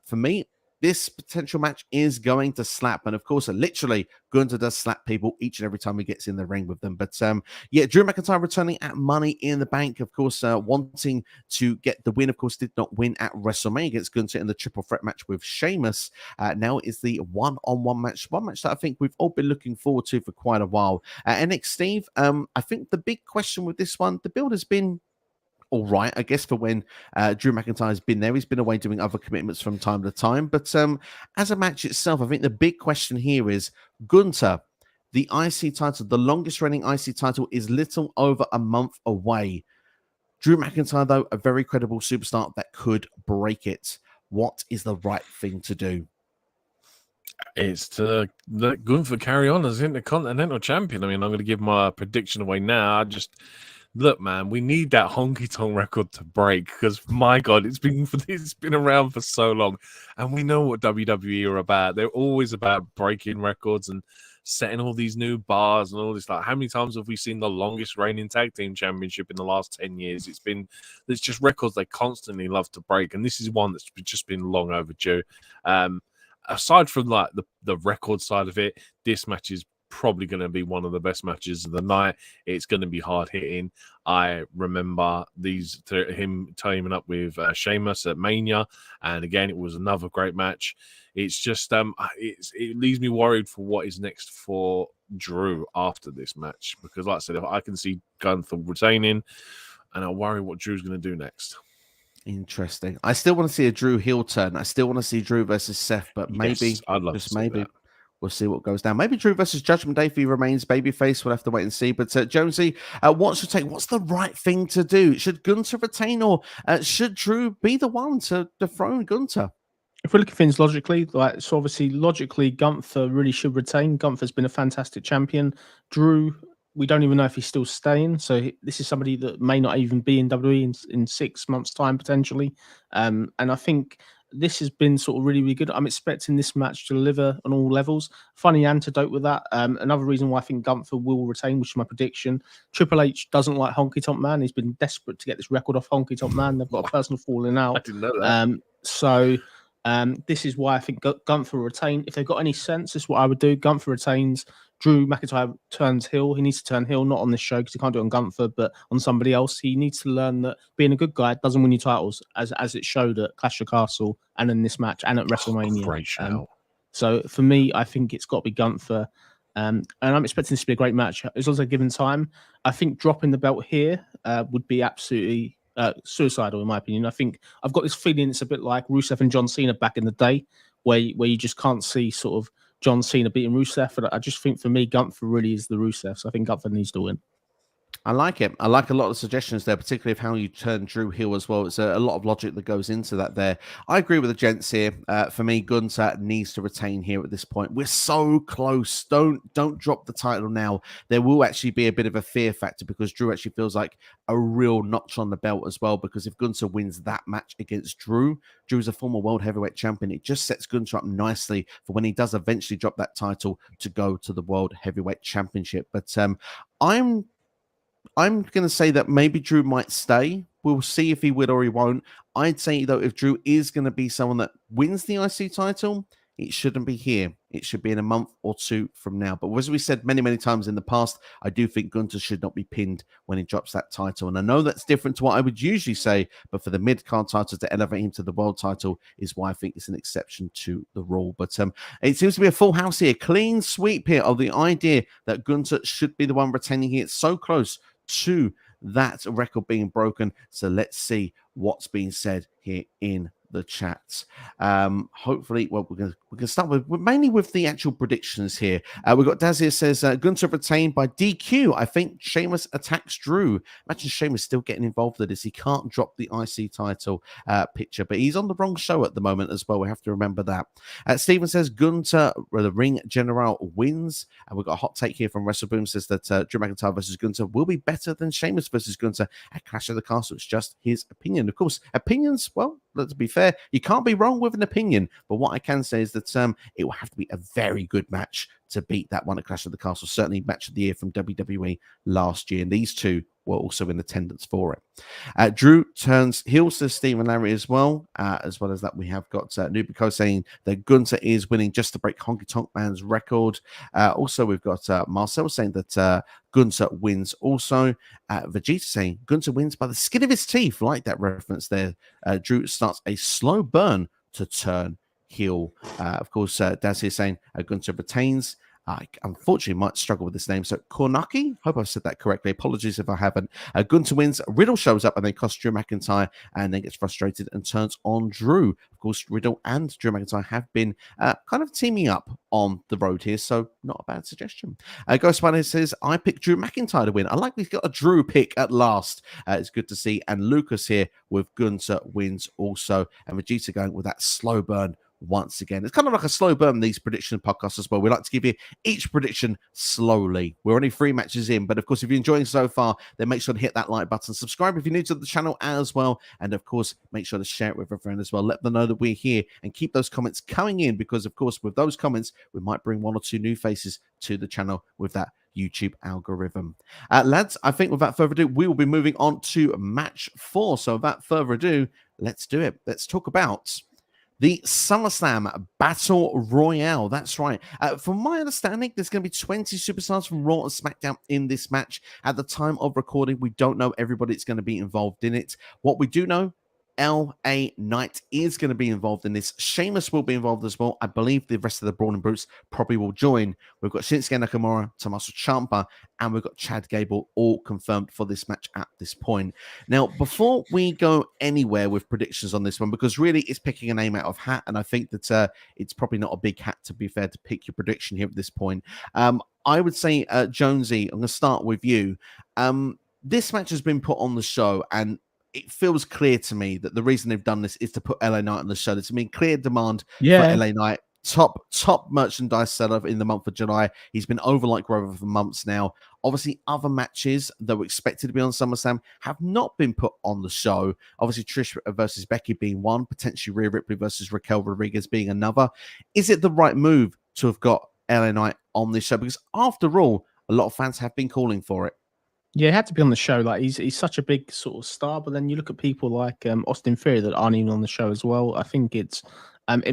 For me, this potential match is going to slap. And of course, literally, Gunther does slap people each and every time he gets in the ring with them. But yeah, Drew McIntyre returning at Money in the Bank, of course, wanting to get the win. Of course, did not win at WrestleMania against Gunther in the triple threat match with Sheamus. Now is the one-on-one match. One match that I think we've all been looking forward to for quite a while. And Nick Steve, I think the big question with this one, the build has been all right, I guess, for when Drew McIntyre's been there. He's been away doing other commitments from time to time. But as a match itself, I think the big question here is Gunther, the IC title, the longest running IC title, is little over a month away. Drew McIntyre, though, a very credible superstar that could break it. What is the right thing to do? It's to let Gunther carry on as Intercontinental Champion. I mean, I'm going to give my prediction away now. Look, man, we need that honky-tonk record to break because, my God, it's been around for so long. And we know what WWE are about. They're always about breaking records and setting all these new bars and all this. Like, how many times have we seen the longest reigning tag team championship in the last 10 years? There's just records they constantly love to break. And this is one that's just been long overdue. Aside from like the record side of it, this match is probably going to be one of the best matches of the night. It's going to be hard hitting. I remember him teaming up with Sheamus at Mania, and again, it was another great match. It's just it leaves me worried for what is next for Drew after this match, because like I said, if I can see Gunther retaining, and I worry what Drew's going to do next. Interesting. I still want to see a Drew heel turn. I still want to see Drew versus Seth, but maybe, yes, I'd love just to see maybe. that. We'll see what goes down. Maybe Drew versus Judgment Day if he remains babyface. We'll have to wait and see. But Jonesy, what's your take? What's the right thing to do? Should Gunther retain, or should Drew be the one to dethrone Gunther? If we look at things logically, so obviously logically, Gunther really should retain. Gunther's been a fantastic champion. Drew, we don't even know if he's still staying. So this is somebody that may not even be in WWE in 6 months' time potentially. And I think this has been sort of really, really good. I'm expecting this match to deliver on all levels. Funny antidote with that. Another reason why I think Gunther will retain, which is my prediction. Triple H doesn't like Honky Tonk Man. He's been desperate to get this record off Honky Tonk Man. They've got a personal falling out. I didn't know that. This is why I think Gunther will retain. If they've got any sense, this is what I would do. Gunther retains. Drew McIntyre turns heel. He needs to turn heel, not on this show because he can't do it on Gunther, but on somebody else. He needs to learn that being a good guy doesn't win you titles, as it showed at Clash of Castle and in this match and at WrestleMania. Great show. So for me, I think it's got to be Gunther. And I'm expecting this to be a great match. As long as they're given time, I think dropping the belt here would be absolutely suicidal, in my opinion. I think I've got this feeling it's a bit like Rusev and John Cena back in the day, where you just can't see sort of John Cena beating Rusev. And I just think for me, Gunther really is the Rusev. So I think Gunther needs to win. I like it. I like a lot of suggestions there, particularly of how you turn Drew heel as well. It's a lot of logic that goes into that there. I agree with the gents here. For me, Gunther needs to retain here at this point. We're so close. Don't drop the title now. There will actually be a bit of a fear factor because Drew actually feels like a real notch on the belt as well, because if Gunther wins that match against Drew's a former world heavyweight champion. It just sets Gunther up nicely for when he does eventually drop that title to go to the world heavyweight championship. But I'm going to say that maybe Drew might stay. We'll see if he will or he won't. I'd say, though, if Drew is going to be someone that wins the IC title, it shouldn't be here. It should be in a month or two from now. But as we said many, many times in the past, I do think Gunther should not be pinned when he drops that title. And I know that's different to what I would usually say, but for the mid-card title to elevate him to the world title is why I think it's an exception to the rule. But it seems to be a full house here. Clean sweep here of the idea that Gunther should be the one retaining here. It's so close to that record being broken. So let's see what's being said here in the chat. Hopefully, well, we're gonna start with mainly with the actual predictions here. We've got Daz here says Gunther retained by DQ. I think Sheamus attacks Drew. Imagine Sheamus still getting involved with this. He can't drop the IC title picture, but he's on the wrong show at the moment as well. We have to remember that. Steven says Gunther, the ring general, wins. And we've got a hot take here from WrestleBoom says that Drew McIntyre versus Gunther will be better than Sheamus versus Gunther at Clash of the Castle. It's just his opinion. Of course, opinions, well, let's be fair, you can't be wrong with an opinion. But what I can say is that it will have to be a very good match to beat that one at Clash of the Castle. Certainly match of the year from WWE last year. And these two were also in attendance for it. Drew turns heel, says Stephen Larry as well. As well as that, we have got Nubico saying that Gunther is winning just to break Honky Tonk Man's record. Also, we've got Marcel saying that Gunther wins also. Vegeta saying Gunther wins by the skin of his teeth. Like that reference there. Drew starts a slow burn to turn heel. Of course, Daz here saying Gunther retains. I unfortunately might struggle with this name. So Kornacki, hope I've said that correctly. Apologies if I haven't. Gunther wins. Riddle shows up and then costs Drew McIntyre and then gets frustrated and turns on Drew. Of course, Riddle and Drew McIntyre have been kind of teaming up on the road here, so not a bad suggestion. Ghost Spider says, I picked Drew McIntyre to win. I like we've got a Drew pick at last. It's good to see. And Lucas here with Gunther wins also. And Vegeta going with that slow burn once again. It's kind of like a slow burn, these prediction podcasts as well. We like to give you each prediction slowly. We're only 3 matches in, but of course, if you're enjoying so far, then make sure to hit that like button. Subscribe if you're new to the channel as well. And of course, make sure to share it with a friend as well. Let them know that we're here and keep those comments coming in because, of course, with those comments, we might bring 1 or 2 new faces to the channel with that YouTube algorithm. Lads, I think without further ado, we will be moving on to match 4. So without further ado, let's do it. Let's talk about the SummerSlam Battle Royale. That's right. From my understanding, there's going to be 20 superstars from Raw and SmackDown in this match. At the time of recording, we don't know everybody that's going to be involved in it. What we do know, LA Knight is going to be involved in this. Sheamus will be involved as well. I believe the rest of the Braun and Brutes probably will join. We've got Shinsuke Nakamura, Tommaso Ciampa, and we've got Chad Gable all confirmed for this match at this point. Now, before we go anywhere with predictions on this one, because really it's picking a name out of hat, and I think that it's probably not a big hat, to be fair, to pick your prediction here at this point. I would say, Jonesy, I'm going to start with you. This match has been put on the show, and it feels clear to me that the reason they've done this is to put LA Knight on the show. There's been clear demand for LA Knight. Top merchandise seller in the month of July. He's been over like Grover for months now. Obviously, other matches that were expected to be on SummerSlam have not been put on the show. Obviously, Trish versus Becky being one, potentially Rhea Ripley versus Raquel Rodriguez being another. Is it the right move to have got LA Knight on this show? Because after all, a lot of fans have been calling for it. Yeah, he had to be on the show. Like he's such a big sort of star, but then you look at people like Austin Theory that aren't even on the show as well. I think it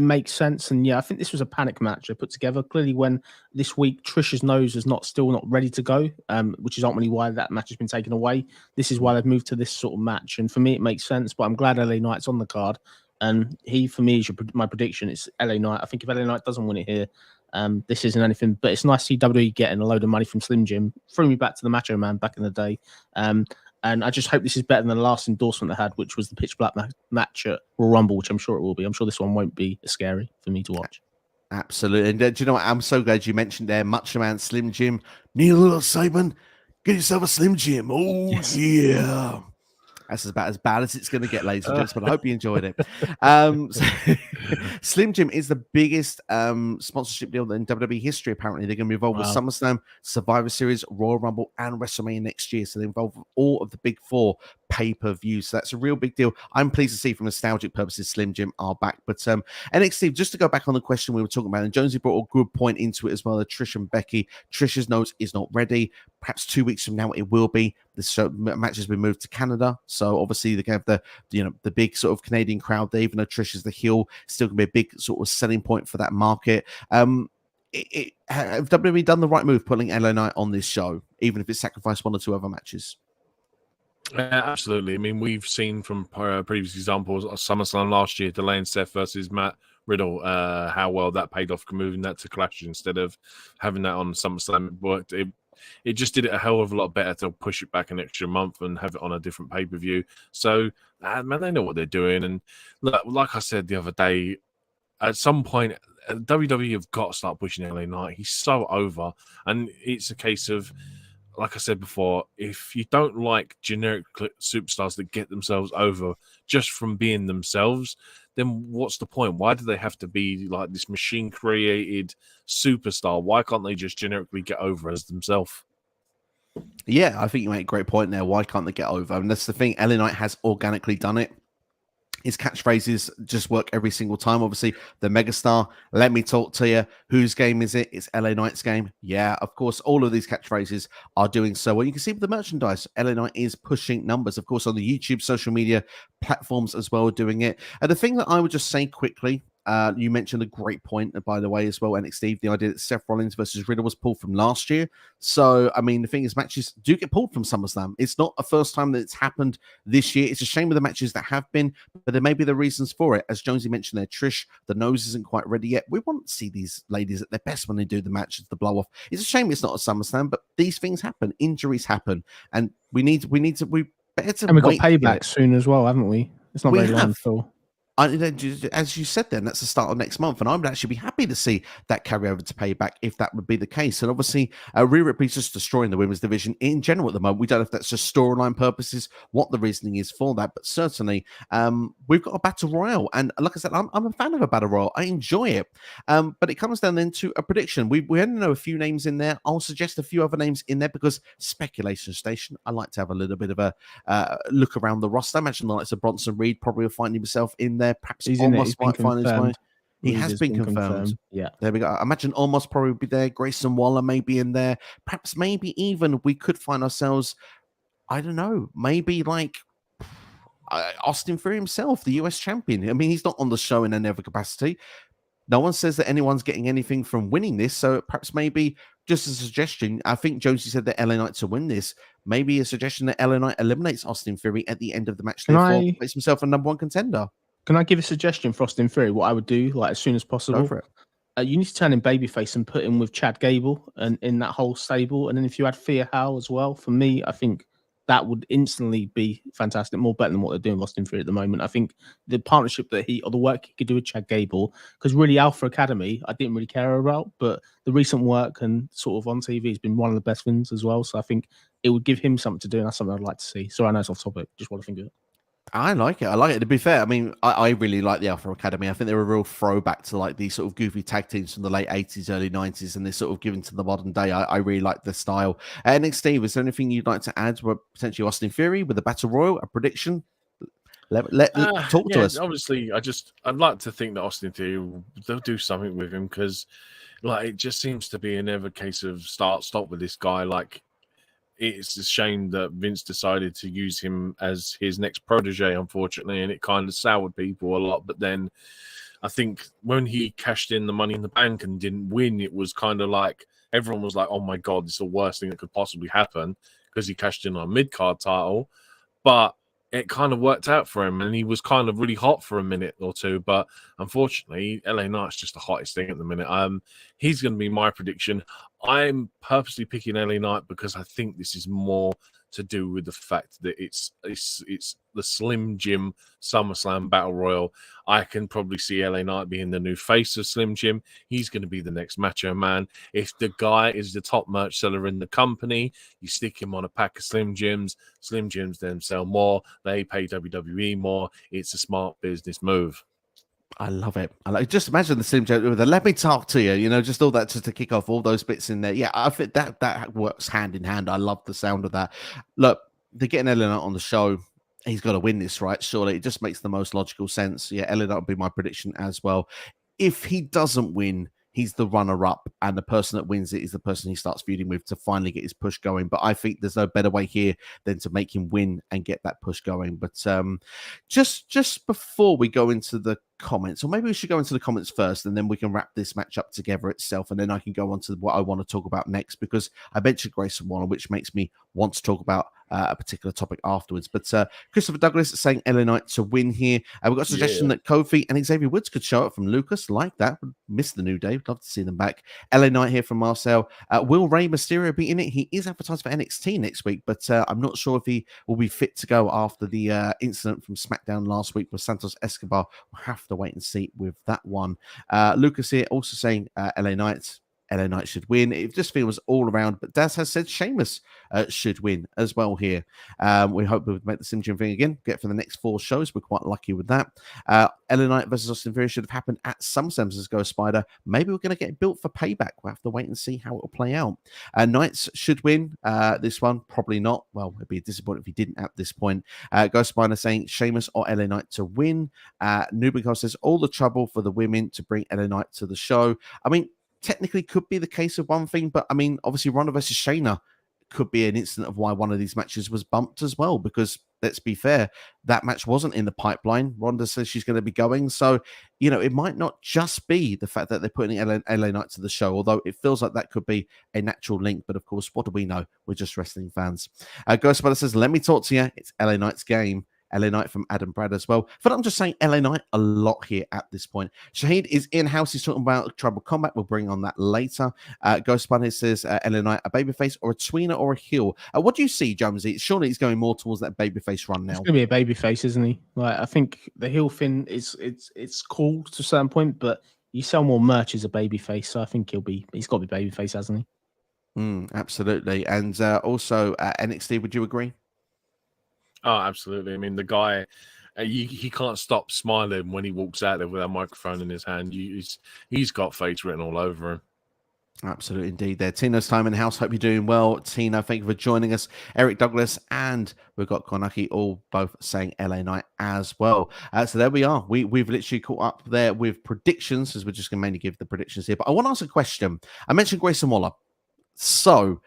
makes sense, and yeah, I think this was a panic match they put together. Clearly, when this week Trish's nose is still not ready to go, which is ultimately why that match has been taken away. This is why they've moved to this sort of match, and for me, it makes sense. But I'm glad LA Knight's on the card, and he, for me, is my prediction. It's LA Knight. I think if LA Knight doesn't win it here, this isn't anything, but it's nice to see WWE getting a load of money from Slim Jim. Threw me back to the Macho Man back in the day. And I just hope this is better than the last endorsement they had, which was the pitch black match at Royal Rumble, which I'm sure it will be. I'm sure this one won't be as scary for me to watch. Absolutely. And do you know what? I'm so glad you mentioned there, Macho Man, Slim Jim. Need a little Simon? Get yourself a Slim Jim. Oh, yes. Yeah. That's about as bad as it's going to get, ladies and gents, but I hope you enjoyed it. Slim Jim is the biggest sponsorship deal in WWE history, apparently. They're going to be involved with SummerSlam, Survivor Series, Royal Rumble, and WrestleMania next year. So they involve all of the big 4 pay-per-views. So that's a real big deal. I'm pleased to see from nostalgic purposes Slim Jim are back. But NXT, just to go back on the question we were talking about, and Jonesy brought a good point into it as well, Trish and Becky. Trish's nose is not ready. Perhaps 2 weeks from now it will be. This show, match has been moved to Canada, so obviously they have the big sort of Canadian crowd there. Even though Trish is the heel, still going to be a big sort of selling point for that market. Have WWE done the right move putting LA Knight on this show, even if it sacrificed 1 or 2 other matches? Absolutely. I mean, we've seen from previous examples of SummerSlam last year, delaying Seth versus Matt Riddle, how well that paid off, moving that to Clash instead of having that on SummerSlam. It worked. just did it a hell of a lot better to push it back an extra month and have it on a different pay-per-view. So, man, they know what they're doing. And like I said the other day, at some point, WWE have got to start pushing LA Knight. He's so over. And it's a case of, like I said before, if you don't like generic superstars that get themselves over just from being themselves, then what's the point? Why do they have to be like this machine-created superstar? Why can't they just generically get over as themselves? Yeah, I think you make a great point there. Why can't they get over? And that's the thing. LA Knight has organically done it. His catchphrases just work every single time. Obviously, the megastar, let me talk to you. Whose game is it? It's LA Knight's game. Yeah, of course, all of these catchphrases are doing so well. You can see with the merchandise, LA Knight is pushing numbers, of course, on the YouTube, social media platforms as well, doing it. And the thing that I would just say quickly, you mentioned a great point, by the way, as well, NXT, the idea that Seth Rollins versus Riddle was pulled from last year. So, I mean, the thing is, matches do get pulled from SummerSlam. It's not a first time that it's happened this year. It's a shame with the matches that have been, but there may be the reasons for it. As Jonesy mentioned there, Trish, the nose isn't quite ready yet. We want to see these ladies at their best when they do the matches, the blow off. It's a shame it's not a SummerSlam, but these things happen. Injuries happen. And we better to And we've got wait payback soon as well, haven't we? It's not very long until. As you said then, that's the start of next month, and I would actually be happy to see that carry over to Payback if that would be the case. And obviously, Rhea Ripley's just destroying the women's division in general at the moment. We don't know if that's just storyline purposes, what the reasoning is for that, but certainly we've got a battle royal. And like I said, I'm a fan of a battle royal. I enjoy it. But it comes down then to a prediction. We only know a few names in there. I'll suggest a few other names in there because speculation station. I like to have a little bit of a look around the roster. I imagine the likes of Bronson Reed probably will find himself in there. Perhaps Almost might find his way. He has been confirmed. Yeah. There we go. I imagine Almost probably be there. Grayson Waller may be in there. Perhaps maybe even we could find ourselves, I don't know, maybe like Austin Theory himself, the US champion. I mean, he's not on the show in any other capacity. No one says that anyone's getting anything from winning this. So perhaps maybe just a suggestion. I think Josie said that LA Knight to win this. Maybe a suggestion that LA Knight eliminates Austin Theory at the end of the match. Therefore, makes himself a number one contender. Can I give a suggestion for Austin Theory? What I would do, like as soon as possible. Go for it. You need to turn in babyface and put him with Chad Gable and in that whole stable. And then if you add Thea Howell as well, for me, I think that would instantly be fantastic, more better than what they're doing with Austin Theory at the moment. I think the partnership that the work he could do with Chad Gable, because really Alpha Academy, I didn't really care about, but the recent work and sort of on TV has been one of the best things as well. So I think it would give him something to do, and that's something I'd like to see. So I know it's off topic, just want to think of it. I like it. I like it. To be fair, I mean, I really like the Alpha Academy. I think they're a real throwback to like these sort of goofy tag teams from the late 80s, early 90s, and they're sort of given to the modern day. I really like the style. NXT, is there anything you'd like to add? Potentially Austin Theory with a Battle Royal, a prediction? Let talk to us. Obviously, I'd like to think that Austin Theory, they'll do something with him because like it just seems to be another case of start-stop with this guy. Like, it's a shame that Vince decided to use him as his next protege, unfortunately, and it kind of soured people a lot. But then I think when he cashed in the Money in the Bank and didn't win, it was kind of like everyone was like, oh my God, it's the worst thing that could possibly happen because he cashed in on a mid-card title. But it kind of worked out for him, and he was kind of really hot for a minute or two. But unfortunately, LA Knight's just the hottest thing at the minute. He's going to be my prediction. I'm purposely picking LA Knight because I think this is more to do with the fact that it's the Slim Jim SummerSlam Battle Royal. I can probably see LA Knight being the new face of Slim Jim. He's going to be the next Macho Man. If the guy is the top merch seller in the company, you stick him on a pack of Slim Jims. Slim Jims then sell more. They pay WWE more. It's a smart business move. I love it. I like just imagine the Slim Jim with the "Let me talk to you," just all that just to kick off all those bits in there. Yeah, I think that works hand in hand. I love the sound of that. Look, they're getting Ellen on the show. He's got to win this, right? Surely it just makes the most logical sense. Yeah, Ellen would be my prediction as well. If he doesn't win, he's the runner-up, and the person that wins it is the person he starts feuding with to finally get his push going. But I think there's no better way here than to make him win and get that push going. But just before we go into the comments, or maybe we should go into the comments first, and then we can wrap this match up together itself, and then I can go on to what I want to talk about next, because I mentioned Grayson Waller, which makes me want to talk about a particular topic afterwards. But Christopher Douglas saying LA Knight to win here. We've got a suggestion that Kofi and Xavier Woods could show up from Lucas. Like that. Would miss the New Day. Would love to see them back. LA Knight here from Marcel. Will Rey Mysterio be in it? He is advertised for NXT next week, but I'm not sure if he will be fit to go after the incident from SmackDown last week with Santos Escobar. We'll have to wait and see with that one. Lucas here also saying LA Knight. LA Knight should win. It just feels all around, but Daz has said Sheamus should win as well here. We hope we'll make the Sim thing again, get for the next 4 shows. We're quite lucky with that. LA Knight versus Austin Theory should have happened at SummerSlam as Ghost Spider. Maybe we're going to get built for Payback. We'll have to wait and see how it will play out. Knights should win this one. Probably not. Well, it'd be disappointing if he didn't at this point. Ghost Spider saying Sheamus or LA Knight to win. Nubico says all the trouble for the women to bring LA Knight to the show. I mean, technically could be the case of one thing, but I mean, obviously Ronda versus Shayna could be an incident of why one of these matches was bumped as well, because let's be fair, that match wasn't in the pipeline. Ronda says she's going to be going, so you know, it might not just be the fact that they're putting LA Knight to the show, although it feels like that could be a natural link. But of course, what do we know? We're just wrestling fans. Ghost Spider says, let me talk to you, it's LA Knight's game. LA Knight from Adam Brad as well. But I'm just saying LA Knight a lot here at this point. Shahid is in-house. He's talking about Tribal Combat. We'll bring on that later. Ghost Bunny says LA Knight a babyface or a tweener or a heel. What do you see, Jonesy? Surely he's going more towards that babyface run now. He's going to be a babyface, isn't he? Like, I think the heel thing is it's cool to a certain point, but you sell more merch as a babyface, so I think he's got to be babyface, hasn't he? Absolutely. And also NXT, would you agree? Oh, absolutely. I mean, the guy, he can't stop smiling when he walks out there with a microphone in his hand. He's got face written all over him. Absolutely, indeed. There, Tino's time in the house. Hope you're doing well, Tino. Thank you for joining us, Eric Douglas, and we've got Konaki all both saying LA Knight as well. So there we are. We've literally caught up there with predictions, as we're just going to mainly give the predictions here. But I want to ask a question. I mentioned Grayson Waller, so.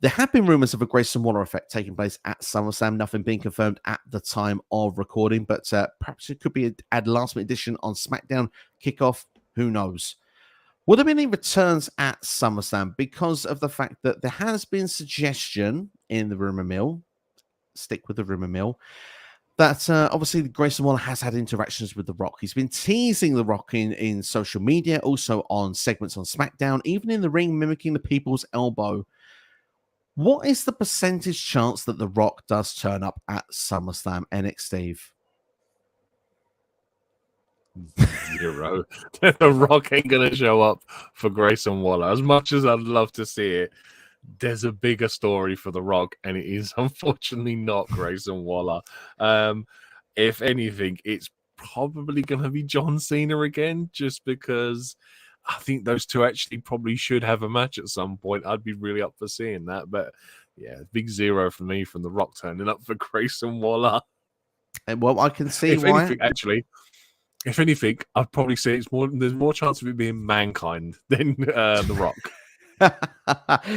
There have been rumors of a Grayson Waller effect taking place at SummerSlam, nothing being confirmed at the time of recording, but perhaps it could be a last-minute addition on SmackDown kickoff. Who knows? Will there be any returns at SummerSlam because of the fact that there has been suggestion in the rumor mill, stick with the rumor mill, that obviously Grayson Waller has had interactions with The Rock. He's been teasing The Rock in social media, also on segments on SmackDown, even in the ring, mimicking the people's elbow. What is the percentage chance that The Rock does turn up at SummerSlam, NXT? 0. The Rock ain't going to show up for Grayson Waller. As much as I'd love to see it, there's a bigger story for The Rock, and it is unfortunately not Grayson Waller. If anything, it's probably going to be John Cena again, just because I think those two actually probably should have a match at some point. I'd be really up for seeing that. But yeah, big 0 for me from The Rock turning up for Grayson Waller. And well, I can see if why. Anything, actually, if anything, I'd probably say there's more chance of it being Mankind than The Rock.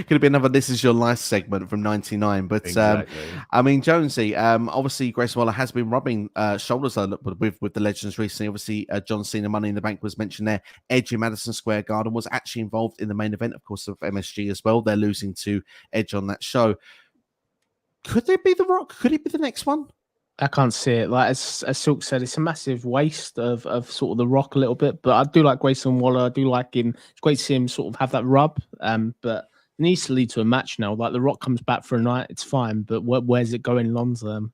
Could be another This Is Your Life segment from 99. But exactly. I mean, Jonesy, obviously Grayson Waller has been rubbing shoulders with the legends recently. Obviously, John Cena Money in the Bank was mentioned there. Edge in Madison Square Garden was actually involved in the main event, of course, of MSG as well. They're losing to Edge on that show. Could it be The Rock? Could it be the next one? I can't see it. Like as Silk said, it's a massive waste of sort of The Rock a little bit. But I do like Grayson Waller. I do like him. It's great to see him sort of have that rub. But it needs to lead to a match now. Like The Rock comes back for a night, it's fine. But where's it going long term?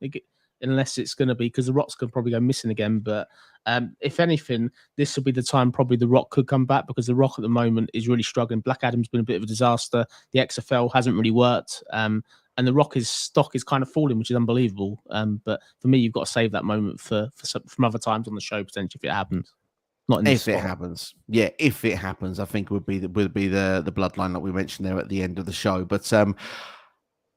Unless it's going to be, because The Rock's going to probably go missing again. But if anything, this will be the time probably The Rock could come back, because The Rock at the moment is really struggling. Black Adam's been a bit of a disaster. The XFL hasn't really worked. And The Rock's stock is kind of falling, which is unbelievable. But for me, you've got to save that moment from other times on the show, potentially, if it happens. Not in this if it happens. Yeah, if it happens, I think would be the bloodline that we mentioned there at the end of the show. But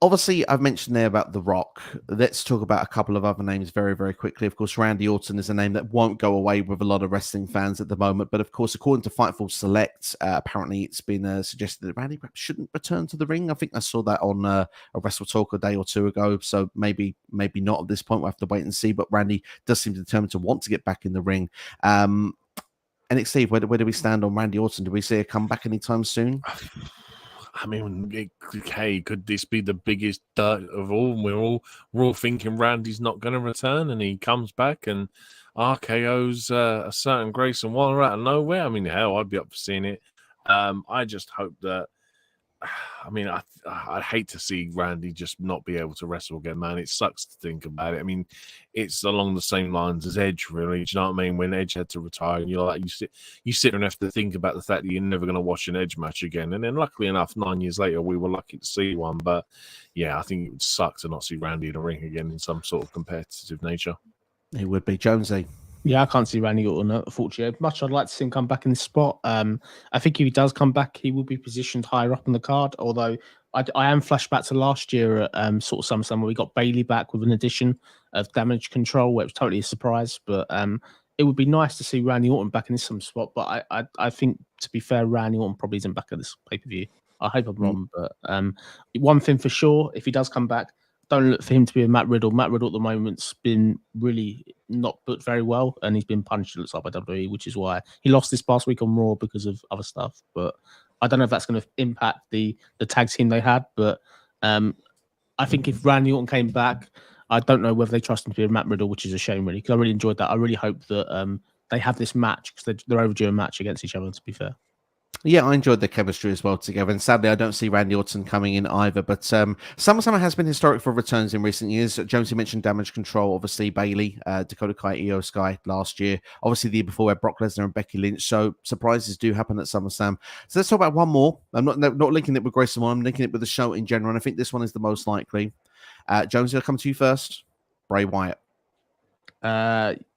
Obviously, I've mentioned there about The Rock. Let's talk about a couple of other names very, very quickly. Of course, Randy Orton is a name that won't go away with a lot of wrestling fans at the moment. But of course, according to Fightful Select, apparently it's been suggested that Randy perhaps shouldn't return to the ring. I think I saw that on a Wrestle Talk a day or two ago. So maybe not at this point. We'll have to wait and see. But Randy does seem determined to want to get back in the ring. And Steve, where do we stand on Randy Orton? Do we see a comeback anytime soon? I mean, okay, could this be the biggest dirt of all? We're all thinking Randy's not going to return, and he comes back and RKO's a certain Grayson Waller out of nowhere. I mean, hell, I'd be up for seeing it. I just hope that. I mean, I'd hate to see Randy just not be able to wrestle again, man. It sucks to think about it. I mean, it's along the same lines as Edge, really. Do you know what I mean? When Edge had to retire, and you're like, you sit and have to think about the fact that you're never going to watch an Edge match again. And then, luckily enough, 9 years later, we were lucky to see one. But yeah, I think it would suck to not see Randy in a ring again in some sort of competitive nature. It would be Jonesy. Yeah, I can't see Randy Orton, unfortunately. Much I'd like to see him come back in the spot. I think if he does come back, he will be positioned higher up on the card. Although I am flashed back to last year at sort of SummerSlam where we got Bayley back with an addition of Damage Control, where it was totally a surprise. But it would be nice to see Randy Orton back in some spot. But I think, to be fair, Randy Orton probably isn't back at this pay-per-view. I hope I'm wrong. But one thing for sure, if he does come back, don't look for him to be a Matt Riddle. Matt Riddle at the moment's been really not booked very well, and he's been punished, it looks like, by WWE, which is why he lost this past week on Raw because of other stuff. But I don't know if that's going to impact the tag team they had. But I think if Randy Orton came back, I don't know whether they trust him to be a Matt Riddle, which is a shame, really, because I really enjoyed that. I really hope that they have this match because they're overdue a match against each other, to be fair. Yeah, I enjoyed the chemistry as well together. And sadly, I don't see Randy Orton coming in either. But SummerSlam has been historic for returns in recent years. Jonesy mentioned Damage Control, obviously Bayley, Dakota Kai, Io Sky last year. Obviously, the year before, we had Brock Lesnar and Becky Lynch. So surprises do happen at SummerSlam. So let's talk about one more. I'm not linking it with Grayson Waller. I'm linking it with the show in general. And I think this one is the most likely. Jonesy, I'll come to you first. Bray Wyatt.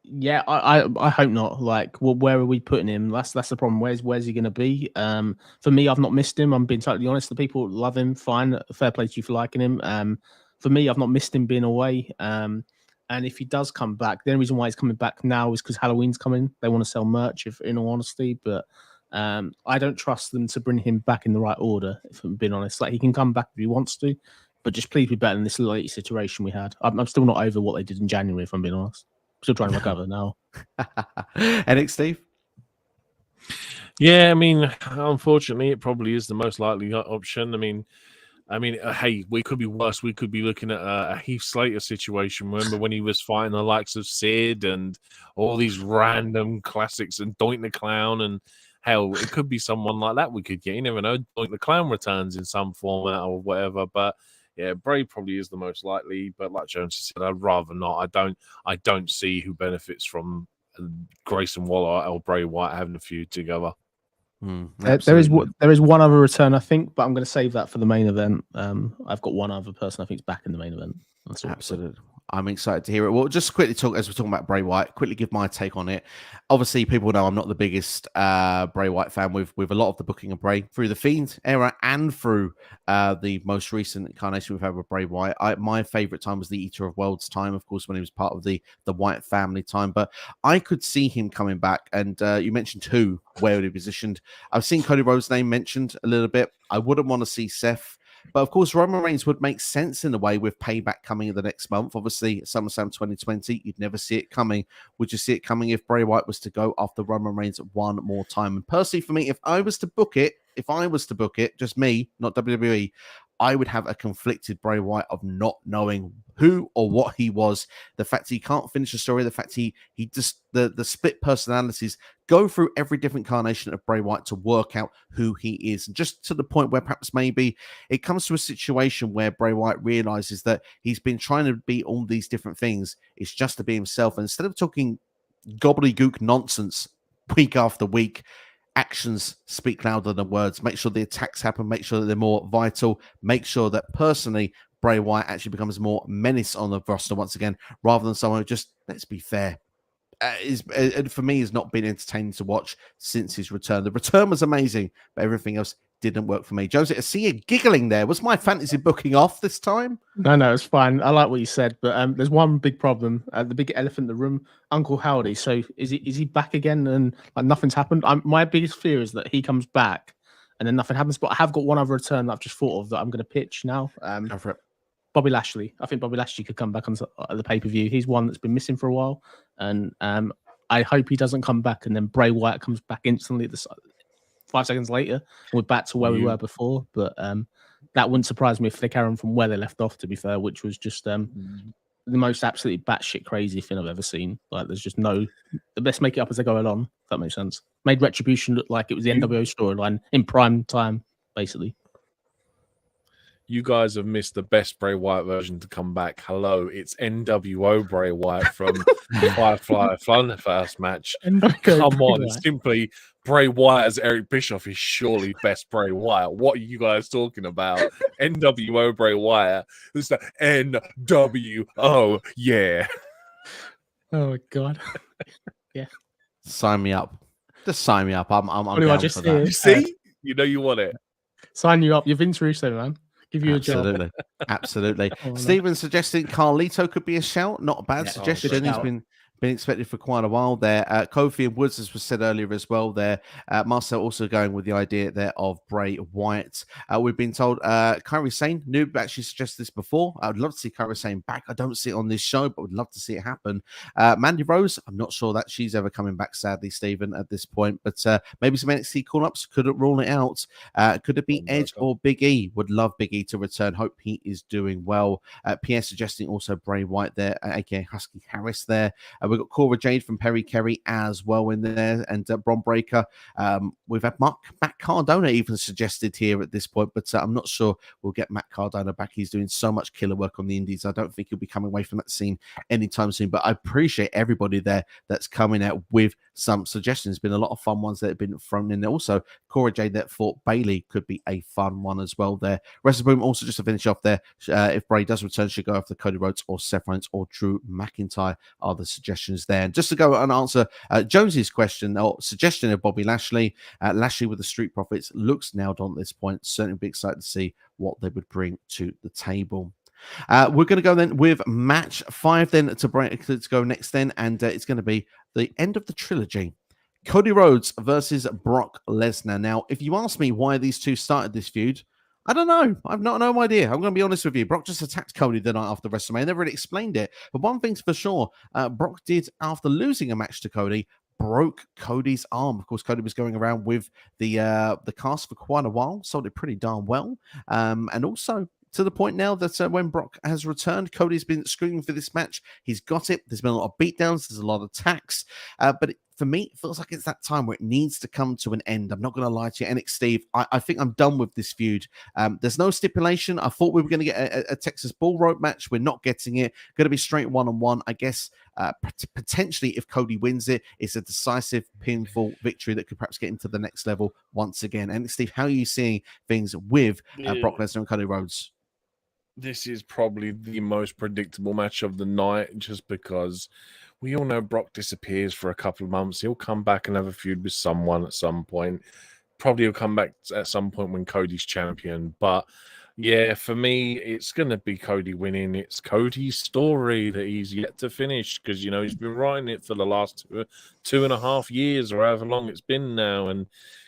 Yeah, I hope not. Like, well, where are we putting him? That's the problem. Where's he going to be? For me, I've not missed him. I'm being totally honest. The people love him. Fine, fair play to you for liking him. For me, I've not missed him being away. And if he does come back, the only reason why he's coming back now is because Halloween's coming. They want to sell merch, if in all honesty. But I don't trust them to bring him back in the right order. If I'm being honest, like he can come back if he wants to, but just please be better than this latest iteration we had. I'm still not over what they did in January, if I'm being honest. Still trying to recover now. NXT, Steve? Yeah, I mean, unfortunately, it probably is the most likely option. I mean, hey, we could be worse. We could be looking at a Heath Slater situation. Remember when he was fighting the likes of Sid and all these random classics and Doink the Clown, and hell, it could be someone like that we could get. You never know. Doink the Clown returns in some format or whatever, but yeah, Bray probably is the most likely, but like Jones said, I'd rather not. I don't see who benefits from Grayson Waller or Bray Wyatt having a feud together. There is one other return, I think, but I'm going to save that for the main event. I've got one other person I think is back in the main event. That's all. Absolutely. I'm excited to hear it. Well, just quickly talk as we're talking about Bray Wyatt, quickly give my take on it. Obviously, people know I'm not the biggest Bray Wyatt fan with a lot of the booking of Bray through the Fiend era and through the most recent incarnation we've had with Bray Wyatt. My favorite time was the Eater of Worlds time, of course, when he was part of the Wyatt family time. But I could see him coming back. And you mentioned who, where would he be positioned? I've seen Cody Rhodes' name mentioned a little bit. I wouldn't want to see Seth. But of course, Roman Reigns would make sense in a way with Payback coming in the next month. Obviously, SummerSlam 2020, you'd never see it coming. Would you see it coming if Bray Wyatt was to go after Roman Reigns one more time? And personally, for me, if I was to book it, just me, not WWE, I would have a conflicted Bray Wyatt of not knowing who or what he was. The fact he can't finish a story, the fact he just the split personalities go through every different incarnation of Bray Wyatt to work out who he is. And just to the point where perhaps maybe it comes to a situation where Bray Wyatt realizes that he's been trying to be all these different things. It's just to be himself. And instead of talking gobbledygook nonsense week after week, actions speak louder than words. Make sure the attacks happen. Make sure that they're more vital. Make sure that personally, Bray Wyatt actually becomes more menace on the roster once again, rather than someone who just, let's be fair, for me has not been entertaining to watch since his return. The return was amazing, but everything else didn't work for me. Josie, I see you giggling there. Was my fantasy booking off this time? No, it's fine. I like what you said, but there's one big problem. The big elephant in the room, Uncle Howdy. So is he back again and like nothing's happened? My biggest fear is that he comes back and then nothing happens. But I have got one other return that I've just thought of that I'm going to pitch now. Go for it. Bobby Lashley. I think Bobby Lashley could come back on the pay-per-view. He's one that's been missing for a while, and I hope he doesn't come back and then Bray Wyatt comes back instantly 5 seconds later. We're back to where we were before, but that wouldn't surprise me if they carry on from where they left off, to be fair, which was just the most absolutely batshit crazy thing I've ever seen. Like, there's just the best make it up as they go along, if that makes sense. Made Retribution look like it was the NWO storyline in prime time, basically. You guys have missed the best Bray Wyatt version to come back. Hello, it's NWO Bray Wyatt from Firefly Funhouse match. Come on, it's simply Bray Wyatt as Eric Bischoff is surely best Bray Wyatt. What are you guys talking about? NWO Bray Wyatt. It's the NWO, yeah. Oh my god. Yeah. Sign me up. Just sign me up. I'm down for that. You see? You know you want it. Sign you up. You're Vince Russo, man. Give you a job. Absolutely. Stephen suggesting Carlito could be a shout. Not a bad suggestion. He's been expected for quite a while there. Kofi and Woods, as was said earlier as well there. Marcel also going with the idea there of Bray Wyatt. We've been told Kairi Sane, Noob actually suggested this before. I would love to see Kairi Sane back. I don't see it on this show, but would love to see it happen. Mandy Rose, I'm not sure that she's ever coming back, sadly, Stephen, at this point. But maybe some NXT call-ups. Couldn't rule it out. Could it be Edge or Big E? Would love Big E to return. Hope he is doing well. Pierre suggesting also Bray Wyatt there, aka Husky Harris there. We've got Cora Jade from Perry Kerry as well in there, and Bron Breaker. We've had Matt Cardona even suggested here at this point, but I'm not sure we'll get Matt Cardona back. He's doing so much killer work on the indies. I don't think he'll be coming away from that scene anytime soon, but I appreciate everybody there that's coming out with some suggestions. Been a lot of fun ones that have been thrown in there. Also, Cora Jade that thought Bailey could be a fun one as well there. Boom also just to finish off there, if Bray does return, should go after Cody Rhodes or Seth Rollins or Drew McIntyre are the suggestions there. And just to go and answer Jonesy's question or suggestion of Bobby Lashley, Lashley with the Street Profits looks nailed on at this point. Certainly be excited to see what they would bring to the table. We're going to go then with match 5 then to go next then, and it's going to be the end of the trilogy. Cody Rhodes versus Brock Lesnar. Now, if you ask me why these two started this feud, I don't know. I've no idea. I'm going to be honest with you. Brock just attacked Cody the night after WrestleMania. I never really explained it. But one thing's for sure, Brock did, after losing a match to Cody, broke Cody's arm. Of course, Cody was going around with the cast for quite a while, sold it pretty darn well. And also, to the point now that when Brock has returned, Cody's been screaming for this match. He's got it. There's been a lot of beatdowns. There's a lot of attacks. But for me, it feels like it's that time where it needs to come to an end. I'm not going to lie to you, NXT Steve. I think I'm done with this feud. There's no stipulation. I thought we were going to get a Texas Bull Rope match. We're not getting it. Going to be straight one-on-one. I guess potentially if Cody wins it, it's a decisive pinfall victory that could perhaps get into the next level once again. And Steve, how are you seeing things with Brock Lesnar and Cody Rhodes? This is probably the most predictable match of the night, just because we all know Brock disappears for a couple of months. He'll come back and have a feud with someone at some point. Probably he'll come back at some point when Cody's champion. But yeah, for me, it's going to be Cody winning. It's Cody's story that he's yet to finish, because, you know, he's been writing it for the last 2.5 years or however long it's been now. And,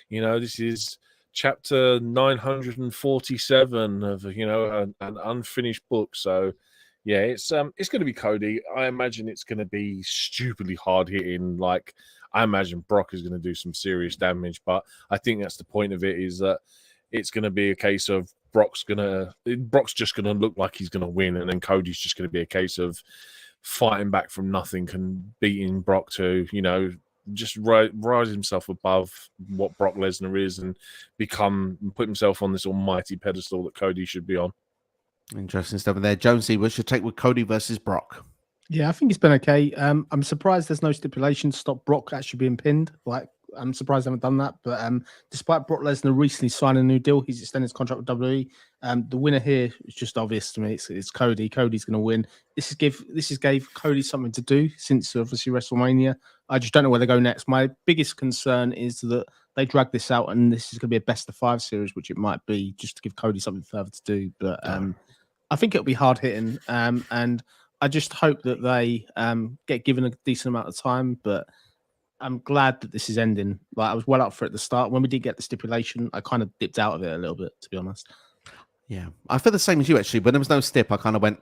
you know, this is chapter 947 of, you know, an unfinished book. So yeah, it's going to be Cody. I imagine it's going to be stupidly hard hitting. Like, I imagine Brock is going to do some serious damage, but I think that's the point of it, is that it's going to be a case of Brock's just going to look like he's going to win, and then Cody's just going to be a case of fighting back from nothing and beating Brock to, you know, just rise himself above what Brock Lesnar is and put himself on this almighty pedestal that Cody should be on. Interesting stuff in there. Jonesy, what's your take with Cody versus Brock? Yeah, I think it's been okay. I'm surprised there's no stipulation to stop Brock actually being pinned. Like, I'm surprised they haven't done that. But despite Brock Lesnar recently signing a new deal, he's extended his contract with WWE. The winner here is just obvious to me. It's Cody. Cody's going to win. This gave Cody something to do since obviously WrestleMania. I just don't know where they go next. My biggest concern is that they drag this out, and this is going to be a best of 5 series, which it might be, just to give Cody something further to do. But I think it'll be hard hitting, and I just hope that they get given a decent amount of time. But I'm glad that this is ending. Like, I was well up for it at the start. When we did get the stipulation, I kind of dipped out of it a little bit, to be honest. Yeah, I feel the same as you, actually. When there was no stip, I kind of went,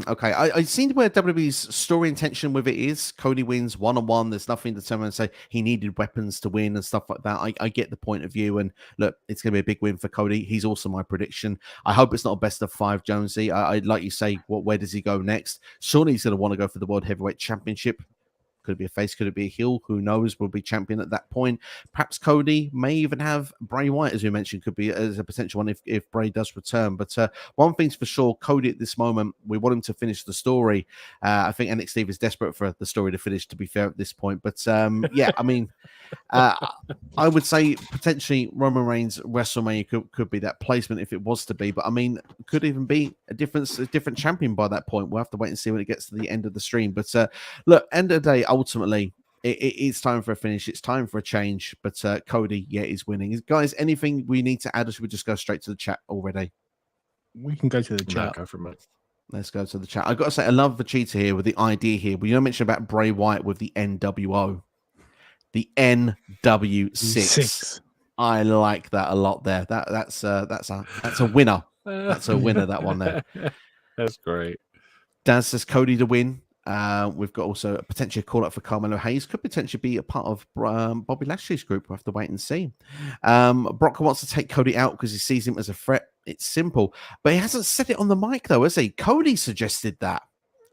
okay. I seen where WWE's story intention with it is. Cody wins one-on-one. There's nothing to turn around and say he needed weapons to win and stuff like that. I get the point of view. And look, it's going to be a big win for Cody. He's also my prediction. I hope it's not a best of 5, Jonesy. I like you say, where does he go next? Surely he's going to want to go for the World Heavyweight Championship. Could it be a face? Could it be a heel? Who knows? Will be champion at that point. Perhaps Cody may even have Bray Wyatt, as we mentioned, could be as a potential one if Bray does return. But one thing's for sure, Cody at this moment, we want him to finish the story. I think NXT is desperate for the story to finish, to be fair, at this point. But yeah, I mean, I would say potentially Roman Reigns WrestleMania could be that placement if it was to be. But I mean, could even be a different champion by that point. We'll have to wait and see when it gets to the end of the stream. But look, end of the day, ultimately, it's time for a finish. It's time for a change. But Cody, yeah, is winning. Guys, anything we need to add, or should we just go straight to the chat already? We can go to the chat. Go for a minute. Let's go to the chat. I've got to say, I love the cheater here with the idea here. But you mentioned about Bray Wyatt with the NWO. The NW6. I like that a lot there. That's a winner. That's a winner, that one there. That's great. Daz says Cody to win. We've got also a potential call up for Carmelo Hayes. Could potentially be a part of Bobby Lashley's group. We'll have to wait and see. Brock wants to take Cody out because he sees him as a threat. It's simple. But he hasn't said it on the mic, though, has he? Cody suggested that.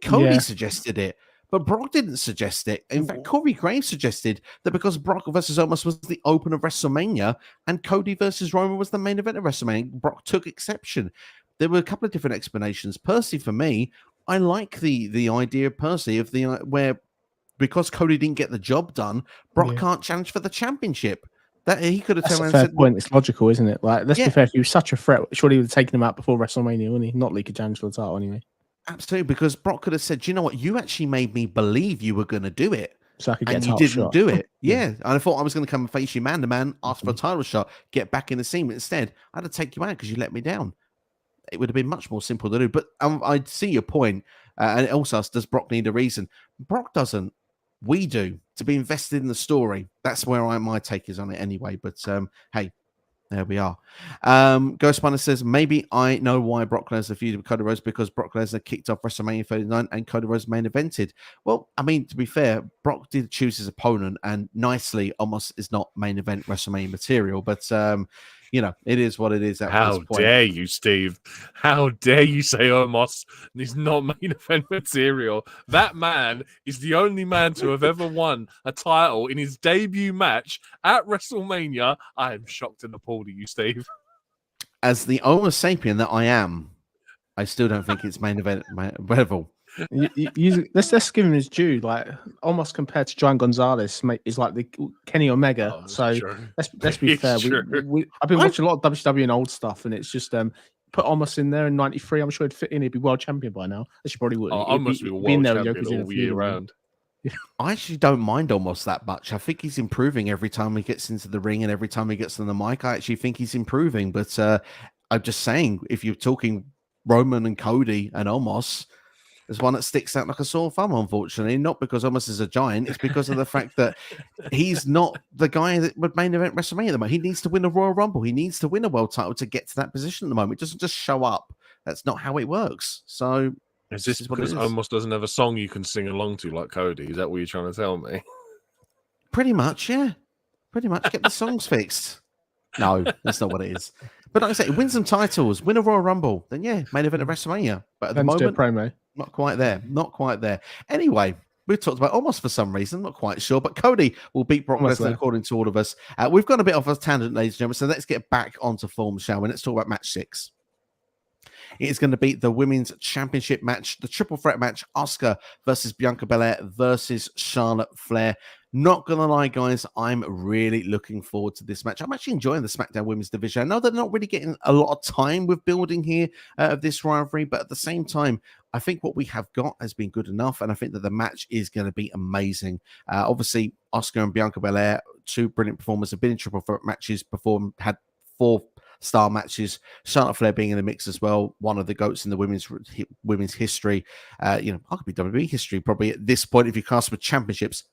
Cody suggested it. But Brock didn't suggest it. In fact, Corey Graves suggested that because Brock versus Omos was the open of WrestleMania and Cody versus Roman was the main event of WrestleMania, Brock took exception. There were a couple of different explanations. Personally, for me, I like the idea personally of the where because Cody didn't get the job done, Brock can't challenge for the championship. That he could have turned around and said, point. It's logical, isn't it? Like, let's be fair. If he was such a threat, surely he would have taken him out before WrestleMania, wouldn't he? Not leak a challenge for the title anyway. Absolutely, because Brock could have said, you know what? You actually made me believe you were going to do it. So I could get and you didn't do it. Yeah. And I thought I was going to come and face you man to man, ask for a title shot, get back in the scene. But instead, I had to take you out because you let me down. It would have been much more simple to do. But I see your point. And also, does Brock need a reason? Brock doesn't. We do. To be invested in the story. That's where my take is on it anyway. But hey, there we are. Ghost Runner says, maybe I know why Brock Lesnar feuded with Cody Rhodes because Brock Lesnar kicked off WrestleMania 39 and Cody Rhodes main evented. Well, I mean, to be fair, Brock did choose his opponent and nicely almost is not main event WrestleMania material. But, you know, it is what it is. How dare you, Steve? How dare you say Omos is not main event material? That man is the only man to have ever won a title in his debut match at WrestleMania. I am shocked and appalled at you, Steve. As the Homo sapien that I am, I still don't think it's main event level. Let's give him his due. Like, almost compared to Giant Gonzalez, is like the Kenny Omega. Let's be fair. I've been watching a lot of WWE and old stuff, and it's just put Omos in there in '93. I'm sure he'd fit in. He'd be world champion by now. She probably would. Omos be world champion all year round. I actually don't mind Omos that much. I think he's improving every time he gets into the ring and every time he gets on the mic. I actually think he's improving. But I'm just saying, if you're talking Roman and Cody and Omos, there's one that sticks out like a sore thumb, unfortunately. Not because Omos is a giant, it's because of the fact that he's not the guy that would main event WrestleMania at the moment. He needs to win a Royal Rumble. He needs to win a world title to get to that position at the moment. It doesn't just show up. That's not how it works. So is this because Omos doesn't have a song you can sing along to like Cody? Is that what you're trying to tell me? Pretty much, yeah. Pretty much. Get the songs fixed. No, that's not what it is. But like I say, win some titles, win a Royal Rumble, then yeah, main event of WrestleMania. But at the moment, promo. Not quite there. Not quite there. Anyway, we've talked about almost for some reason, not quite sure, but Cody will beat Brock Lesnar according to all of us. We've gone a bit off a tangent, ladies and gentlemen, so let's get back onto form, shall we? Let's talk about match 6. It is going to be the Women's Championship match, the triple threat match, Asuka versus Bianca Belair versus Charlotte Flair. Not gonna lie, guys, I'm really looking forward to this match. I'm actually enjoying the SmackDown Women's Division. I know they're not really getting a lot of time with building here of this rivalry, but at the same time, I think what we have got has been good enough, and I think that the match is going to be amazing. Obviously, Asuka and Bianca Belair, two brilliant performers, have been in triple threat matches before, had 4-star matches. Charlotte Flair being in the mix as well, one of the goats in the women's history. Arguably WWE history probably at this point if you cast for championships,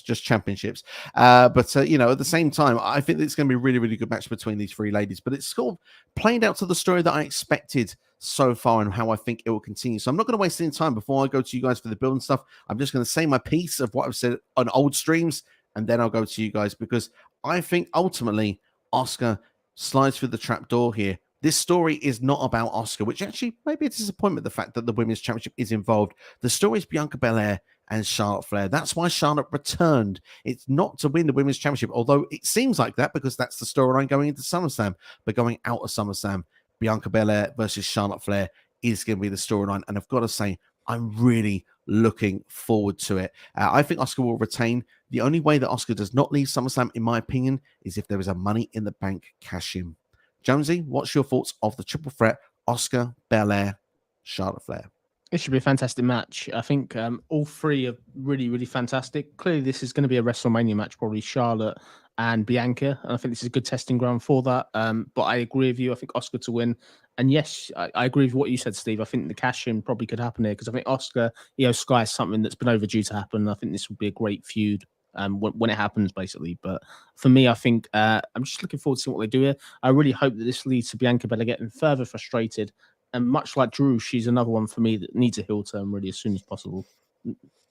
just championships. At the same time, I think it's going to be a really, really good match between these three ladies. But it's sort of played out to the story that I expected so far and how I think it will continue. So I'm not going to waste any time before I go to you guys for the build and stuff. I'm just going to say my piece of what I've said on old streams, and then I'll go to you guys because I think ultimately Asuka slides through the trapdoor here. This story is not about Asuka, which actually may be a disappointment, the fact that the Women's Championship is involved. The story is Bianca Belair and Charlotte Flair. That's why Charlotte returned. It's not to win the Women's Championship, although it seems like that because that's the storyline going into SummerSlam. But going out of SummerSlam, Bianca Belair versus Charlotte Flair is going to be the storyline. And I've got to say, I'm really looking forward to it. I think Asuka will retain. The only way that Asuka does not leave SummerSlam, in my opinion, is if there is a Money in the Bank cash-in. Jonesy, what's your thoughts of the triple threat, Asuka, Belair, Charlotte Flair? It should be a fantastic match. I think all three are really, really fantastic. Clearly, this is going to be a WrestleMania match, probably Charlotte and Bianca. And I think this is a good testing ground for that. But I agree with you. I think Asuka to win. And yes, I agree with what you said, Steve. I think the cash-in probably could happen here because I think Asuka, Sky is something that's been overdue to happen. I think this would be a great feud when it happens, basically. But for me, I think I'm just looking forward to seeing what they do here. I really hope that this leads to Bianca Belair getting further frustrated. And much like Drew, she's another one for me that needs a heel turn really as soon as possible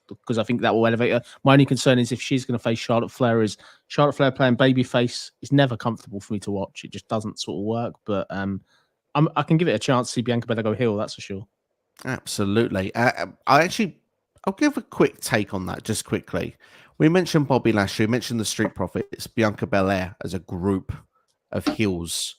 because I think that will elevate her. My only concern is if she's going to face Charlotte Flair playing babyface is never comfortable for me to watch. It just doesn't sort of work. But I can give it a chance to see Bianca Belair go heel, that's for sure. Absolutely. I'll give a quick take on that just quickly. We mentioned Bobby Lashley, we mentioned the Street Profits, Bianca Belair as a group of heels.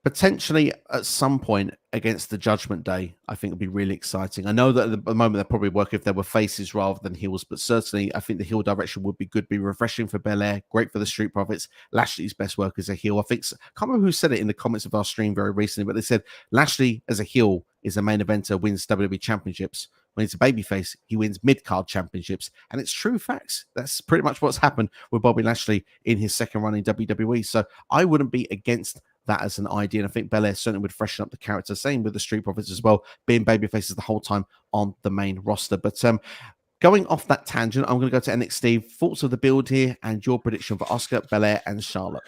Potentially at some point against the Judgment Day, I think it'd be really exciting. I know that at the moment they'll probably work if there were faces rather than heels, but certainly I think the heel direction would be good, be refreshing for Belair, great for the Street Profits. Lashley's best work as a heel. I can't remember who said it in the comments of our stream very recently, but they said Lashley as a heel is a main eventer, wins WWE championships. When he's a babyface, he wins mid-card championships. And it's true facts. That's pretty much what's happened with Bobby Lashley in his second run in WWE. So I wouldn't be against that as an idea. And I think Belair certainly would freshen up the character. Same with the Street Profits as well, being babyfaces the whole time on the main roster. But going off that tangent, I'm going to go to NXT. Thoughts of the build here and your prediction for Asuka, Belair, and Charlotte.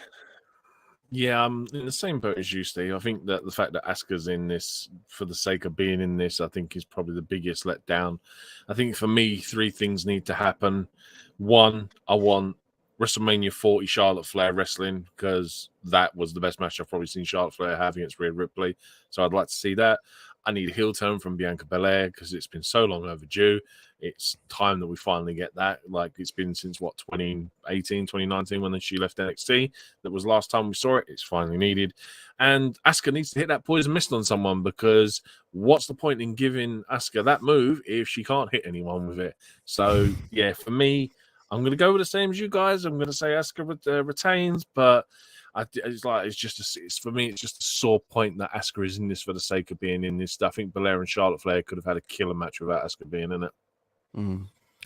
Yeah, I'm in the same boat as you, Steve. I think that the fact that Asuka's in this for the sake of being in this, I think is probably the biggest letdown. I think for me, three things need to happen. One, I want WrestleMania 40 Charlotte Flair wrestling because that was the best match I've probably seen Charlotte Flair have against Rhea Ripley. So I'd like to see that. I need a heel turn from Bianca Belair because it's been so long overdue. It's time that we finally get that. Like it's been since 2018, 2019 when she left NXT. That was the last time we saw it. It's finally needed. And Asuka needs to hit that poison mist on someone because what's the point in giving Asuka that move if she can't hit anyone with it? So yeah, for me, I'm going to go with the same as you guys. I'm going to say Asuka retains, but it's for me, it's just a sore point that Asuka is in this for the sake of being in this. I think Belair and Charlotte Flair could have had a killer match without Asuka being in it.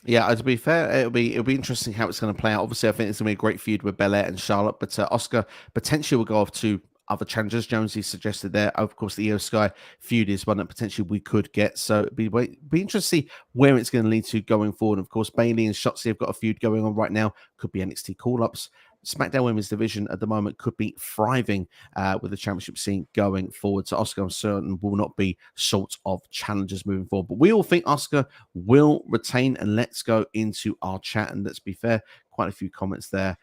Yeah, to be fair, it'll be interesting how it's going to play out. Obviously, I think it's going to be a great feud with Belair and Charlotte, but Asuka potentially will go off to other challengers. Jonesy suggested there. Of course, the Io Sky feud is one that potentially we could get. So it'd be interesting to see where it's going to lead to going forward. Of course, Bayley and Shotzi have got a feud going on right now. Could be NXT call-ups. SmackDown Women's Division at the moment could be thriving with the championship scene going forward. So Asuka, I'm certain, will not be short of challengers moving forward. But we all think Asuka will retain. And let's go into our chat. And let's be fair, quite a few comments there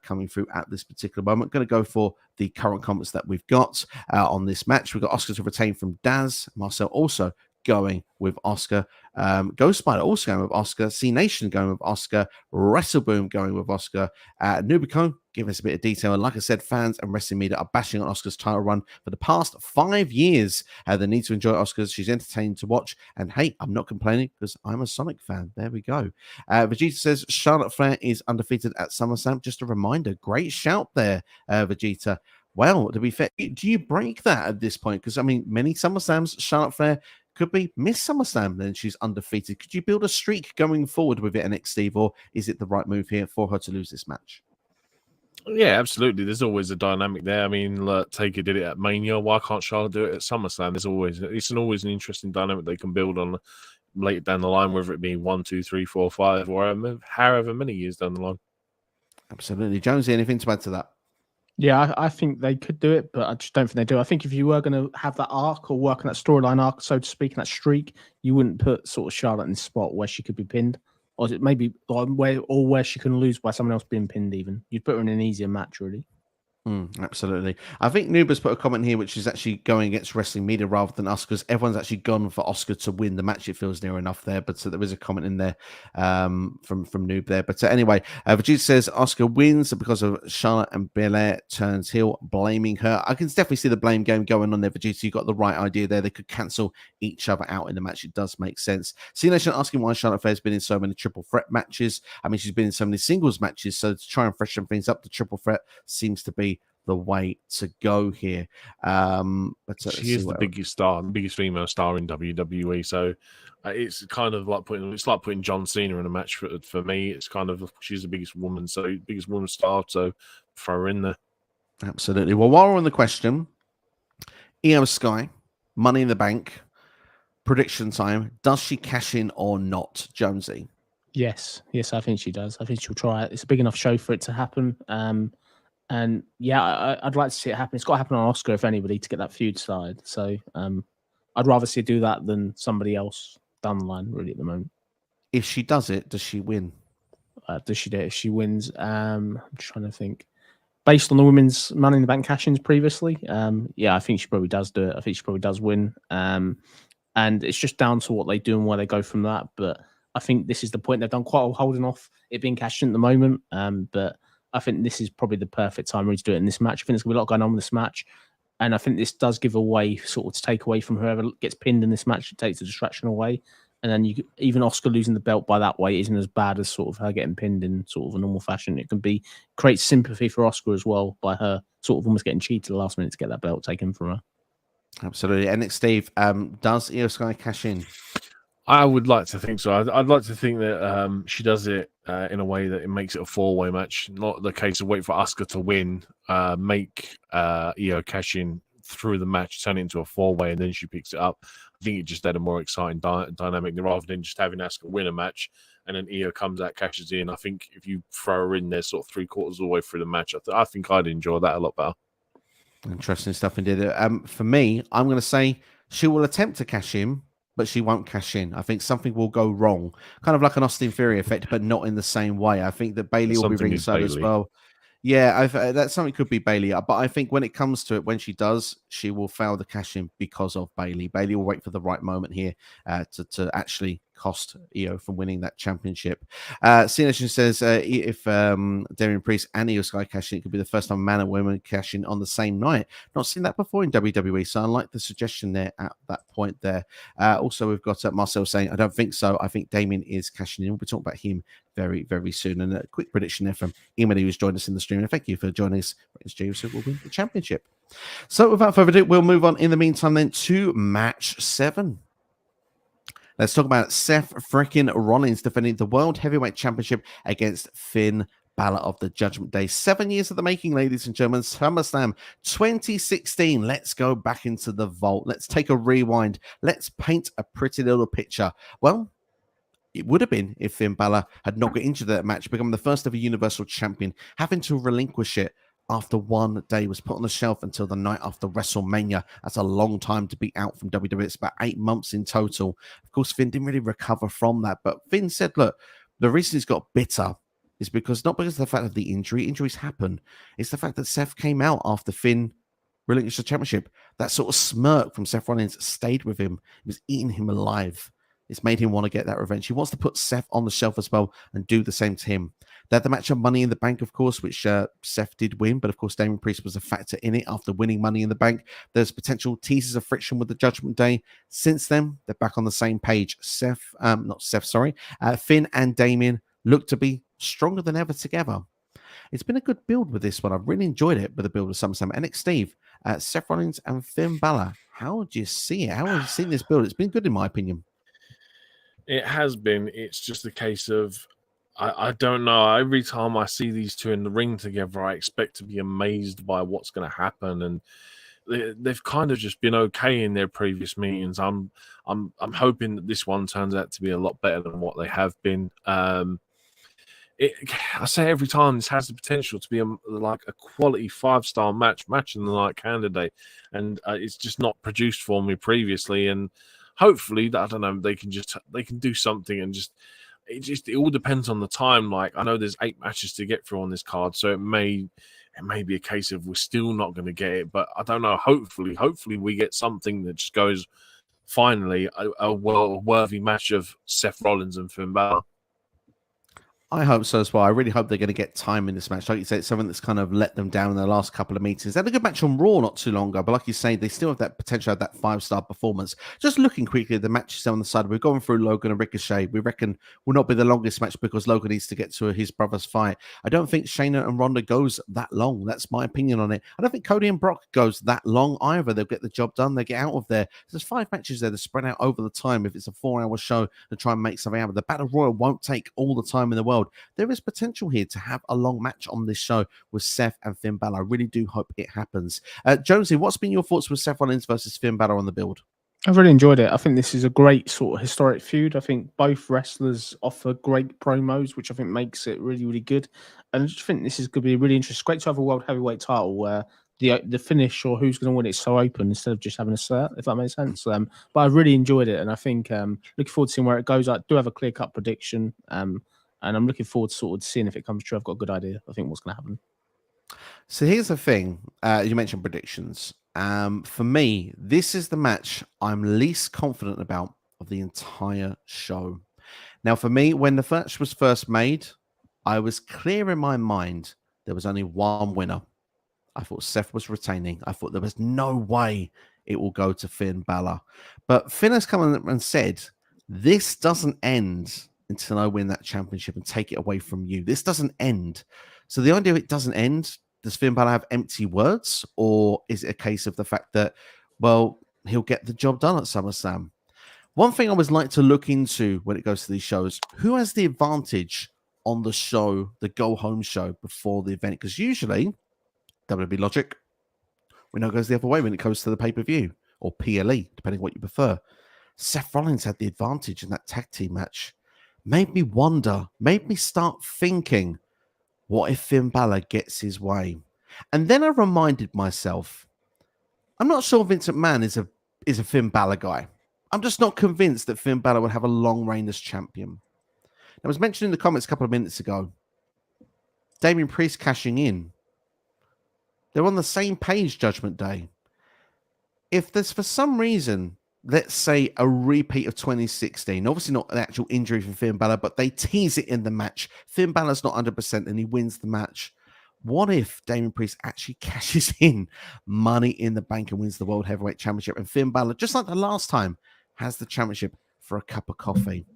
coming through at this particular moment. Going to go for the current comments that we've got on this match. We've got Asuka to retain from Daz. Marcel also going with Asuka. Ghost Spider also going with Asuka. C Nation going with Asuka. WrestleBoom going with Asuka. Nubico give us a bit of detail. And like I said, fans and wrestling media are bashing on Asuka's title run for the past 5 years. They need to enjoy Asuka. She's entertaining to watch. And hey, I'm not complaining because I'm a Sonic fan. There we go. Vegeta says Charlotte Flair is undefeated at SummerSlam. Just a reminder. Great shout there, Vegeta. Well, to be fair, do you break that at this point? Because, I mean, many SummerSlams, Charlotte Flair could be Miss SummerSlam, then she's undefeated. Could you build a streak going forward with it, NXT, Steve, or is it the right move here for her to lose this match? Yeah, absolutely. There's always a dynamic there. I mean, look, Taker did it at Mania. Why can't Charlotte do it at SummerSlam? It's always an interesting dynamic they can build on later down the line, whether it be 1, 2, 3, 4, 5, or however many years down the line. Absolutely. Jonesy, anything to add to that? Yeah, I think they could do it, but I just don't think they do. I think if you were going to have that arc or work on that storyline arc, so to speak, in that streak, you wouldn't put sort of Charlotte in the spot where she could be pinned, or is it maybe where she can lose by someone else being pinned even. You'd put her in an easier match, really. Absolutely. I think Nuba's put a comment here which is actually going against wrestling media rather than us, because everyone's actually gone for Asuka to win the match. It feels near enough there, but there is a comment in there from Noob there. But anyway, Vegeta says Asuka wins because of Charlotte and Belair turns heel, blaming her. I can definitely see the blame game going on there, Vegeta. You got the right idea there. They could cancel each other out in the match. It does make sense. C Nation asking why Charlotte Flair's been in so many triple threat matches. I mean, she's been in so many singles matches, so to try and freshen things up, the triple threat seems to be the way to go here. But she is the biggest female star in WWE. So it's kind of like putting John Cena in a match for me. It's kind of, she's the biggest woman star. So throw her in there. Absolutely. Well, while we're on the question, Io Sky, Money in the Bank, prediction time. Does she cash in or not, Jonesy? Yes, I think she does. I think she'll try it. It's a big enough show for it to happen. And yeah, I'd like to see it happen. It's got to happen on Asuka, if anybody, to get that feud started. So I'd rather see her do that than somebody else down the line, really, at the moment. If she does it, does she win? Does she do it? If she wins, I'm trying to think. Based on the women's Money in the Bank cash-ins previously, I think she probably does do it. I think she probably does win. And it's just down to what they do and where they go from that. But I think this is the point. They've done quite a holding off it being cashed in at the moment. But I think this is probably the perfect time really to do it in this match. I think there's going to be a lot going on with this match. And I think this does give away, sort of, to take away from whoever gets pinned in this match. It takes the distraction away. And then even Asuka losing the belt by that way isn't as bad as sort of her getting pinned in sort of a normal fashion. It can create sympathy for Asuka as well by her sort of almost getting cheated at the last minute to get that belt taken from her. Absolutely. And next, Steve, does Io Sky cash in? I would like to think so. I'd like to think that she does it in a way that it makes it a four-way match, not the case of wait for Asuka to win, make Io cash in through the match, turn it into a four-way, and then she picks it up. I think it just had a more exciting dynamic rather than just having Asuka win a match and then Io comes out, cashes in. I think if you throw her in there sort of 3/4 of the way through the match, I think I'd enjoy that a lot better. Interesting stuff indeed. For me, I'm going to say she will attempt to cash in, but she won't cash in. I think something will go wrong, kind of like an Austin Theory effect, but not in the same way. I think that Bayley will be ringside as well. Yeah, that something could be Bayley, but I think when it comes to it, when she does, she will fail the cash in because of Bayley. Bayley will wait for the right moment here to actually cost Io from winning that championship. Nation says if Damian Priest and Io Sky cash in, it could be the first time a man and woman cash in on the same night. Not seen that before in WWE, so I like the suggestion there at that point there. Also, we've got Marcel saying, I don't think so. I think Damian is cashing in. We'll be talking about him very, very soon. And a quick prediction there from Emily, who's joined us in the stream. And thank you for joining us. Jey Uso will win the championship. So without further ado, we'll move on in the meantime then to match 7. Let's talk about Seth Freakin Rollins defending the World Heavyweight Championship against Finn Balor of the Judgment Day. 7 years of the making, ladies and gentlemen. SummerSlam 2016. Let's go back into the vault. Let's take a rewind. Let's paint a pretty little picture. Well, it would have been if Finn Balor had not got injured that match, become the first ever Universal Champion, having to relinquish it after 1 day, was put on the shelf until the night after WrestleMania. That's a long time to be out from WWE. It's about 8 months in total. Of course, Finn didn't really recover from that, but Finn said, look, the reason he's got bitter is not because of the fact of the injury. Injuries happen. It's the fact that Seth came out after Finn relinquish the championship. That sort of smirk from Seth Rollins stayed with him. It was eating him alive. It's made him want to get that revenge. He wants to put Seth on the shelf as well and do the same to him. They had the match of Money in the Bank, of course, which Seth did win, but of course Damian Priest was a factor in it after winning Money in the Bank. There's potential teases of friction with the Judgment Day. Since then, they're back on the same page. Finn and Damian look to be stronger than ever together. It's been a good build with this one. I've really enjoyed it with the build of SummerSlam. And Steve, Seth Rollins and Finn Balor, how do you see it? How have you seen this build? It's been good in my opinion. It has been. It's just a case of, I don't know. Every time I see these two in the ring together, I expect to be amazed by what's going to happen. And they've kind of just been okay in their previous meetings. I'm hoping that this one turns out to be a lot better than what they have been. I say every time, this has the potential to be like a quality 5-star match in the night candidate, and it's just not produced for me previously. And hopefully, I don't know, they can do something, and it all depends on the time. Like, I know there's 8 matches to get through on this card, so it may be a case of we're still not going to get it, but I don't know. Hopefully we get something that just goes, finally, a worthy match of Seth Rollins and Finn Balor. I hope so as well. I really hope they're going to get time in this match. Like you say, it's something that's kind of let them down in the last couple of meetings. They had a good match on Raw not too long ago, but like you say, they still have that potential of that 5-star performance. Just looking quickly at the matches on the side, we've gone through Logan and Ricochet. We reckon will not be the longest match because Logan needs to get to his brother's fight. I don't think Shayna and Ronda goes that long. That's my opinion on it. I don't think Cody and Brock goes that long either. They'll get the job done. They get out of there. There's 5 matches there to spread out over the time. If it's a 4-hour show to try and make something out of it. The Battle Royal won't take all the time in the world. There is potential here to have a long match on this show with Seth and Finn Balor. I really do hope it happens. Jonesy, what's been your thoughts with Seth Rollins versus Finn Balor on the build? I've really enjoyed it. I think this is a great sort of historic feud. I think both wrestlers offer great promos, which I think makes it really, really good. And I just think this is going to be really interesting. It's great to have a world heavyweight title where the finish or who's going to win it is so open instead of just having a cert, if that makes sense. But I really enjoyed it, and I think looking forward to seeing where it goes. I do have a clear-cut prediction. And I'm looking forward to sort of seeing if it comes true. I've got a good idea, I think, what's going to happen. So here's the thing. You mentioned predictions. For me, this is the match I'm least confident about of the entire show. Now, for me, when the match was first made, I was clear in my mind there was only one winner. I thought Seth was retaining. I thought there was no way it will go to Finn Balor. But Finn has come in and said, this doesn't end until I win that championship and take it away from you. This doesn't end. So the idea of it doesn't end, does Finn Balor have empty words? Or is it a case of the fact that, well, he'll get the job done at SummerSlam? One thing I always like to look into when it goes to these shows, who has the advantage on the show, the go-home show before the event? Because usually, WWE logic, we know it goes the other way when it goes to the pay-per-view or PLE, depending on what you prefer. Seth Rollins had the advantage in that tag team match. Made me wonder, made me start thinking, what if Finn Balor gets his way? And then I reminded myself, I'm not sure Vince McMahon is a Finn Balor guy. I'm just not convinced that Finn Balor would have a long reign as champion. I was mentioned in the comments a couple of minutes ago, Damian Priest cashing in. They're on the same page, Judgment Day. If there's for some reason, let's say a repeat of 2016. Obviously not an actual injury for Finn Balor, but they tease it in the match. Finn Balor's not 100% and he wins the match. What if Damian Priest actually cashes in Money in the Bank and wins the World Heavyweight Championship? And Finn Balor, just like the last time, has the championship for a cup of coffee.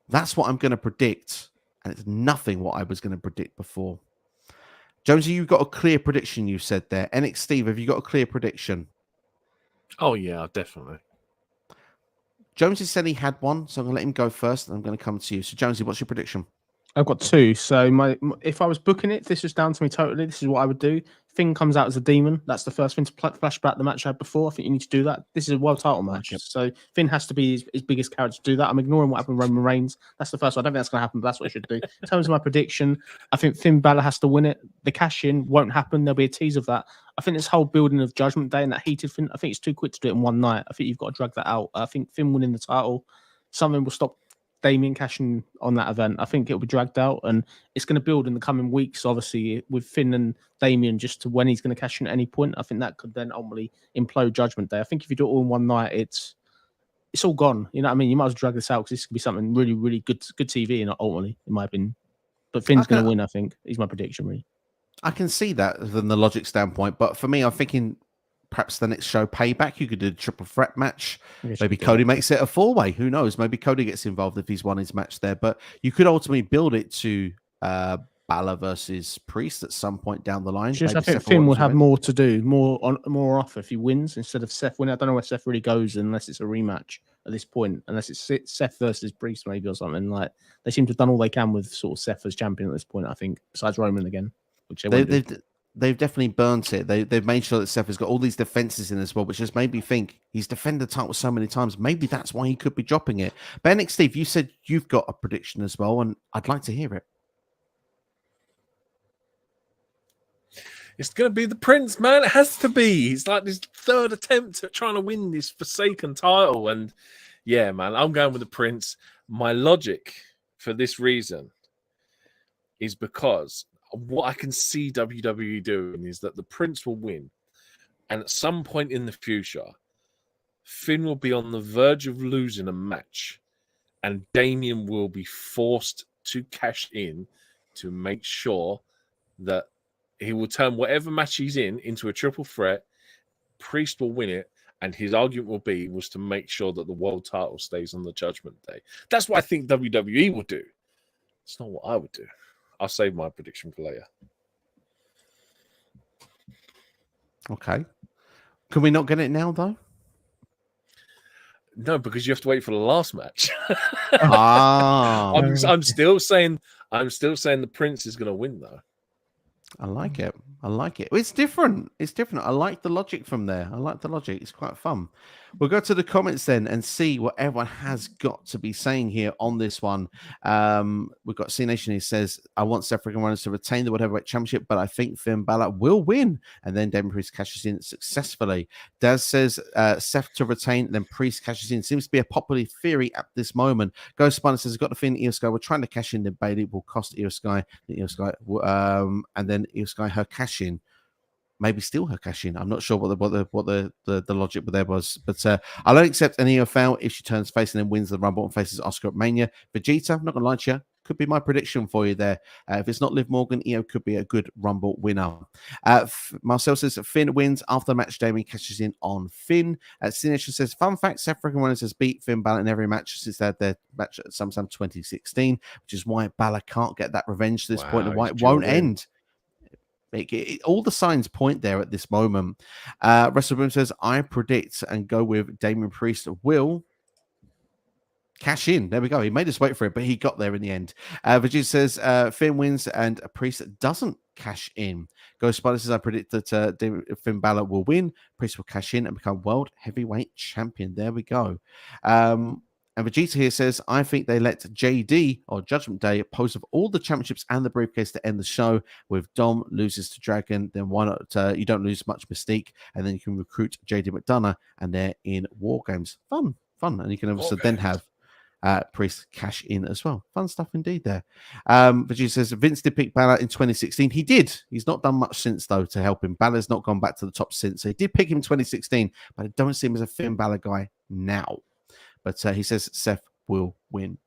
That's what I'm going to predict. And it's nothing what I was going to predict before. Jonesy, you've got a clear prediction, you said there. NX Steve, have you got a clear prediction? Oh, yeah, definitely. Jonesy said he had one, so I'm going to let him go first, and I'm going to come to you. So, Jonesy, what's your prediction? I've got 2. So if I was booking it, if this was down to me totally, this is what I would do. Finn comes out as a demon. That's the first thing to flash back the match I had before. I think you need to do that. This is a world title match. So Finn has to be his biggest character to do that. I'm ignoring what happened with Roman Reigns. That's the first one. I don't think that's going to happen, but that's what I should do. In terms of my prediction, I think Finn Balor has to win it. The cash-in won't happen. There'll be a tease of that. I think this whole building of Judgment Day and that heated Finn, I think it's too quick to do it in one night. I think you've got to drag that out. I think Finn winning the title, something will stop Damien cashing on that event. I think it'll be dragged out, and it's going to build in the coming weeks, obviously, with Finn and Damien, just to when he's going to cash in at any point. I think that could then ultimately implode Judgment Day. I think if you do it all in one night, it's all gone. You know what I mean? You might as well drag this out because this could be something really, really good TV, and ultimately, in my opinion. But Finn's going to win, I think. Is my prediction, really. I can see that from the logic standpoint, but for me, I'm thinking perhaps the next show, Payback, you could do a triple threat match. Maybe Cody makes it a 4-way. Who knows? Maybe Cody gets involved if he's won his match there. But you could ultimately build it to Balor versus Priest at some point down the line. Just, I think Finn will have more to do, more off if he wins instead of Seth winning. I don't know where Seth really goes unless it's a rematch at this point, unless it's Seth versus Priest maybe or something. Like they seem to have done all they can with sort of Seth as champion at this point, I think, besides Roman again, which they've definitely burnt it. They've made sure that Seth has got all these defenses in as well, which just made me think he's defended the title so many times. Maybe that's why he could be dropping it. But NXT, Steve, you said you've got a prediction as well, and I'd like to hear it. It's going to be the Prince, man. It has to be. He's like this third attempt at trying to win this Forsaken title. And yeah, man, I'm going with the Prince. My logic for this reason is because what I can see WWE doing is that the Prince will win. And at some point in the future, Finn will be on the verge of losing a match. And Damien will be forced to cash in to make sure that he will turn whatever match he's in into a triple threat. Priest will win it, and his argument was to make sure that the world title stays on the Judgment Day. That's what I think WWE will do. It's not what I would do. I'll save my prediction for later. Okay. Can we not get it now, though? No, because you have to wait for the last match. I'm still saying the Prince is going to win, though. I like it. It's different. I like the logic from there. I like the logic. It's quite fun. We'll go to the comments then and see what everyone has got to be saying here on this one. We've got C Nation who says, I want Seth Rollins to retain the Whatever Weight Championship, but I think Finn Balor will win. And then Damien Priest cashes in successfully. Daz says Seth to retain, then Priest cashes in. Seems to be a popular theory at this moment. Ghost Spider says, got the Finn, Io Sky. We're trying to cash in, then Bailey will cost Io Sky. And then Io Sky her cash in. Maybe steal her cash in. I'm not sure what the logic there was, but I don't accept any Io foul if she turns face and then wins the Rumble and faces Asuka at Mania. Vegeta, I'm not gonna lie to you, could be my prediction for you there. If it's not Liv Morgan, Io could be a good Rumble winner. Marcel says Finn wins after the match. Damien cashes in on Finn. Sination says, fun fact: Seth Rollins has beat Finn Balor in every match since they had their match at SummerSlam 2016, which is why Balor can't get that revenge to this point and why it won't end. All the signs point there at this moment. WrestleRoom says, I predict and go with Damien Priest will cash in. There we go. He made us wait for it, but he got there in the end. Vegeta says, Finn wins and Priest doesn't cash in. Ghost Spider says, I predict that Finn Balor will win. Priest will cash in and become World Heavyweight Champion. There we go. And Vegeta here says, I think they let JD or Judgment Day pose of all the championships and the briefcase to end the show with Dom loses to Dragon. Then why not? You don't lose much Mystique, and then you can recruit JD McDonough, and they're in War Games. Fun. And you can also then have Priest cash in as well. Fun stuff indeed there. Vegeta says, Vince did pick Balor in 2016. He did. He's not done much since, though, to help him. Balor's not gone back to the top since. So he did pick him in 2016, but I don't see him as a Finn Balor guy now. But he says Seth will win.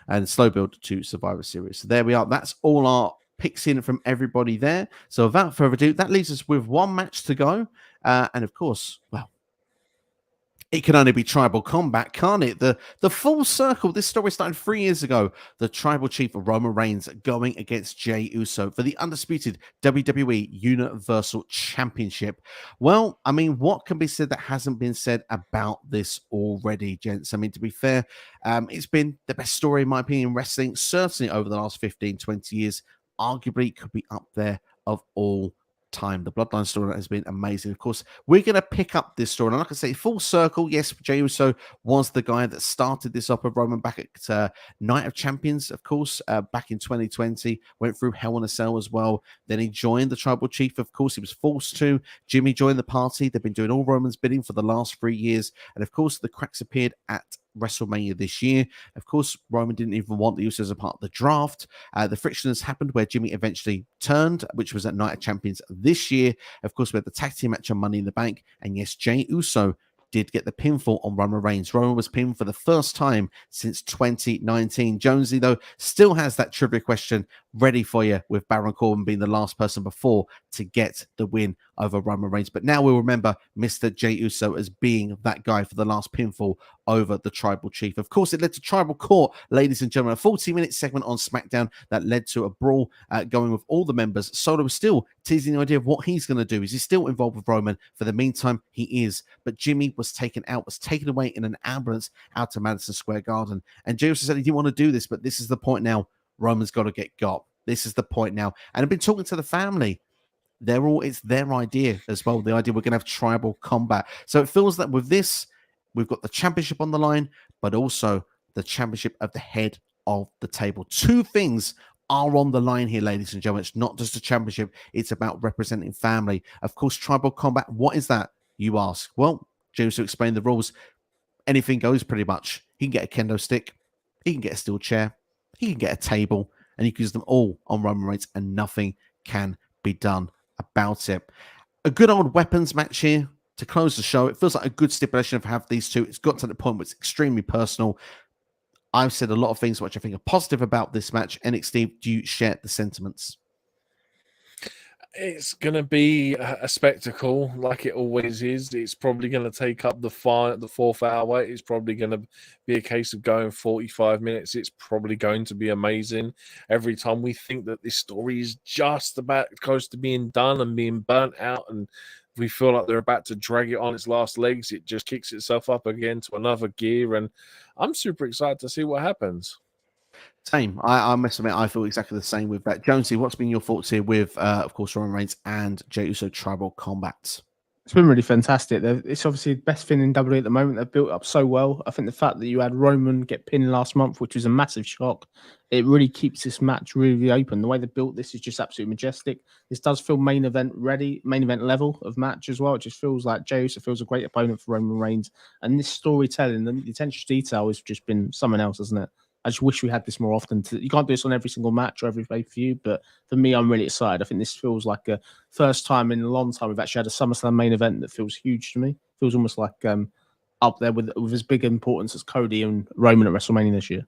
And slow build to Survivor Series. So there we are. That's all our picks in from everybody there. So without further ado, that leaves us with one match to go. And of course, well, it can only be Tribal Combat, can't it? The full circle. This story started 3 years ago. The Tribal Chief Roman Reigns going against Jey Uso for the undisputed WWE Universal Championship. Well, I mean, what can be said that hasn't been said about this already, gents? I mean, to be fair, it's been the best story, in my opinion, in wrestling, certainly over the last 15, 20 years. Arguably could be up there of all time. The Bloodline story has been amazing. Of course, we're going to pick up this story. And like I say, full circle, yes, Jey Uso was the guy that started this up with Roman back at Night of Champions, of course, back in 2020. Went through Hell in a Cell as well. Then he joined the Tribal Chief, of course. He was forced to. Jimmy joined the party. They've been doing all Roman's bidding for the last 3 years. And of course, the cracks appeared at WrestleMania this year. Of course, Roman didn't even want the Usos as a part of the draft. The friction has happened where Jimmy eventually turned, which was at Night of Champions this year. Of course, we had the tag team match on Money in the Bank. And yes, Jey Uso did get the pinfall on Roman Reigns. Roman was pinned for the first time since 2019. Jonesy, though, still has that trivia question ready for you, with Baron Corbin being the last person before to get the win over Roman Reigns. But now we'll remember Mr. Jey Uso as being that guy for the last pinfall over the Tribal Chief. Of course, it led to Tribal Court, ladies and gentlemen, a 40-minute segment on SmackDown that led to a brawl going with all the members. Solo was still teasing the idea of what he's going to do. Is he still involved with Roman? For the meantime, he is. But Jimmy was taken away in an ambulance out to Madison Square Garden. And Jey Uso said he didn't want to do this, but this is the point now. Roman's got to get got. This is the point now. And I've been talking to the family. It's their idea as well. The idea we're going to have tribal combat. So it feels that with this, we've got the championship on the line, but also the championship of the head of the table. Two things are on the line here, ladies and gentlemen. It's not just a championship. It's about representing family. Of course, tribal combat. What is that, you ask? Well, Jey Uso explained the rules. Anything goes pretty much. He can get a kendo stick. He can get a steel chair. He can get a table. And he can use them all on Roman Reigns, and nothing can be done about it. A good old weapons match here to close the show. It feels like a good stipulation of have these two. It's got to the point where it's extremely personal. I've said a lot of things which I think are positive about this match. NXT, do you share the sentiments? It's going to be a spectacle like it always is. It's probably going to take up the 4th hour. It's probably going to be a case of going 45 minutes. It's probably going to be amazing. Every time we think that this story is just about close to being done and being burnt out, and we feel like they're about to drag it on its last legs, it just kicks itself up again to another gear. And I'm super excited to see what happens. Same. I must admit, I feel exactly the same with that. Jonesy, what's been your thoughts here with, of course, Roman Reigns and Jey Uso tribal combat? It's been really fantastic. It's obviously the best thing in WWE at the moment. They've built up so well. I think the fact that you had Roman get pinned last month, which was a massive shock, it really keeps this match really open. The way they built this is just absolutely majestic. This does feel main event ready, main event level of match as well. It just feels like Jey Uso feels a great opponent for Roman Reigns. And this storytelling, the attention to detail has just been something else, hasn't it? I just wish we had this more often. You can't do this on every single match or every pay-per-view, but for me, I'm really excited. I think this feels like a first time in a long time we've actually had a SummerSlam main event that feels huge to me. Feels almost like up there with as big importance as Cody and Roman at WrestleMania this year.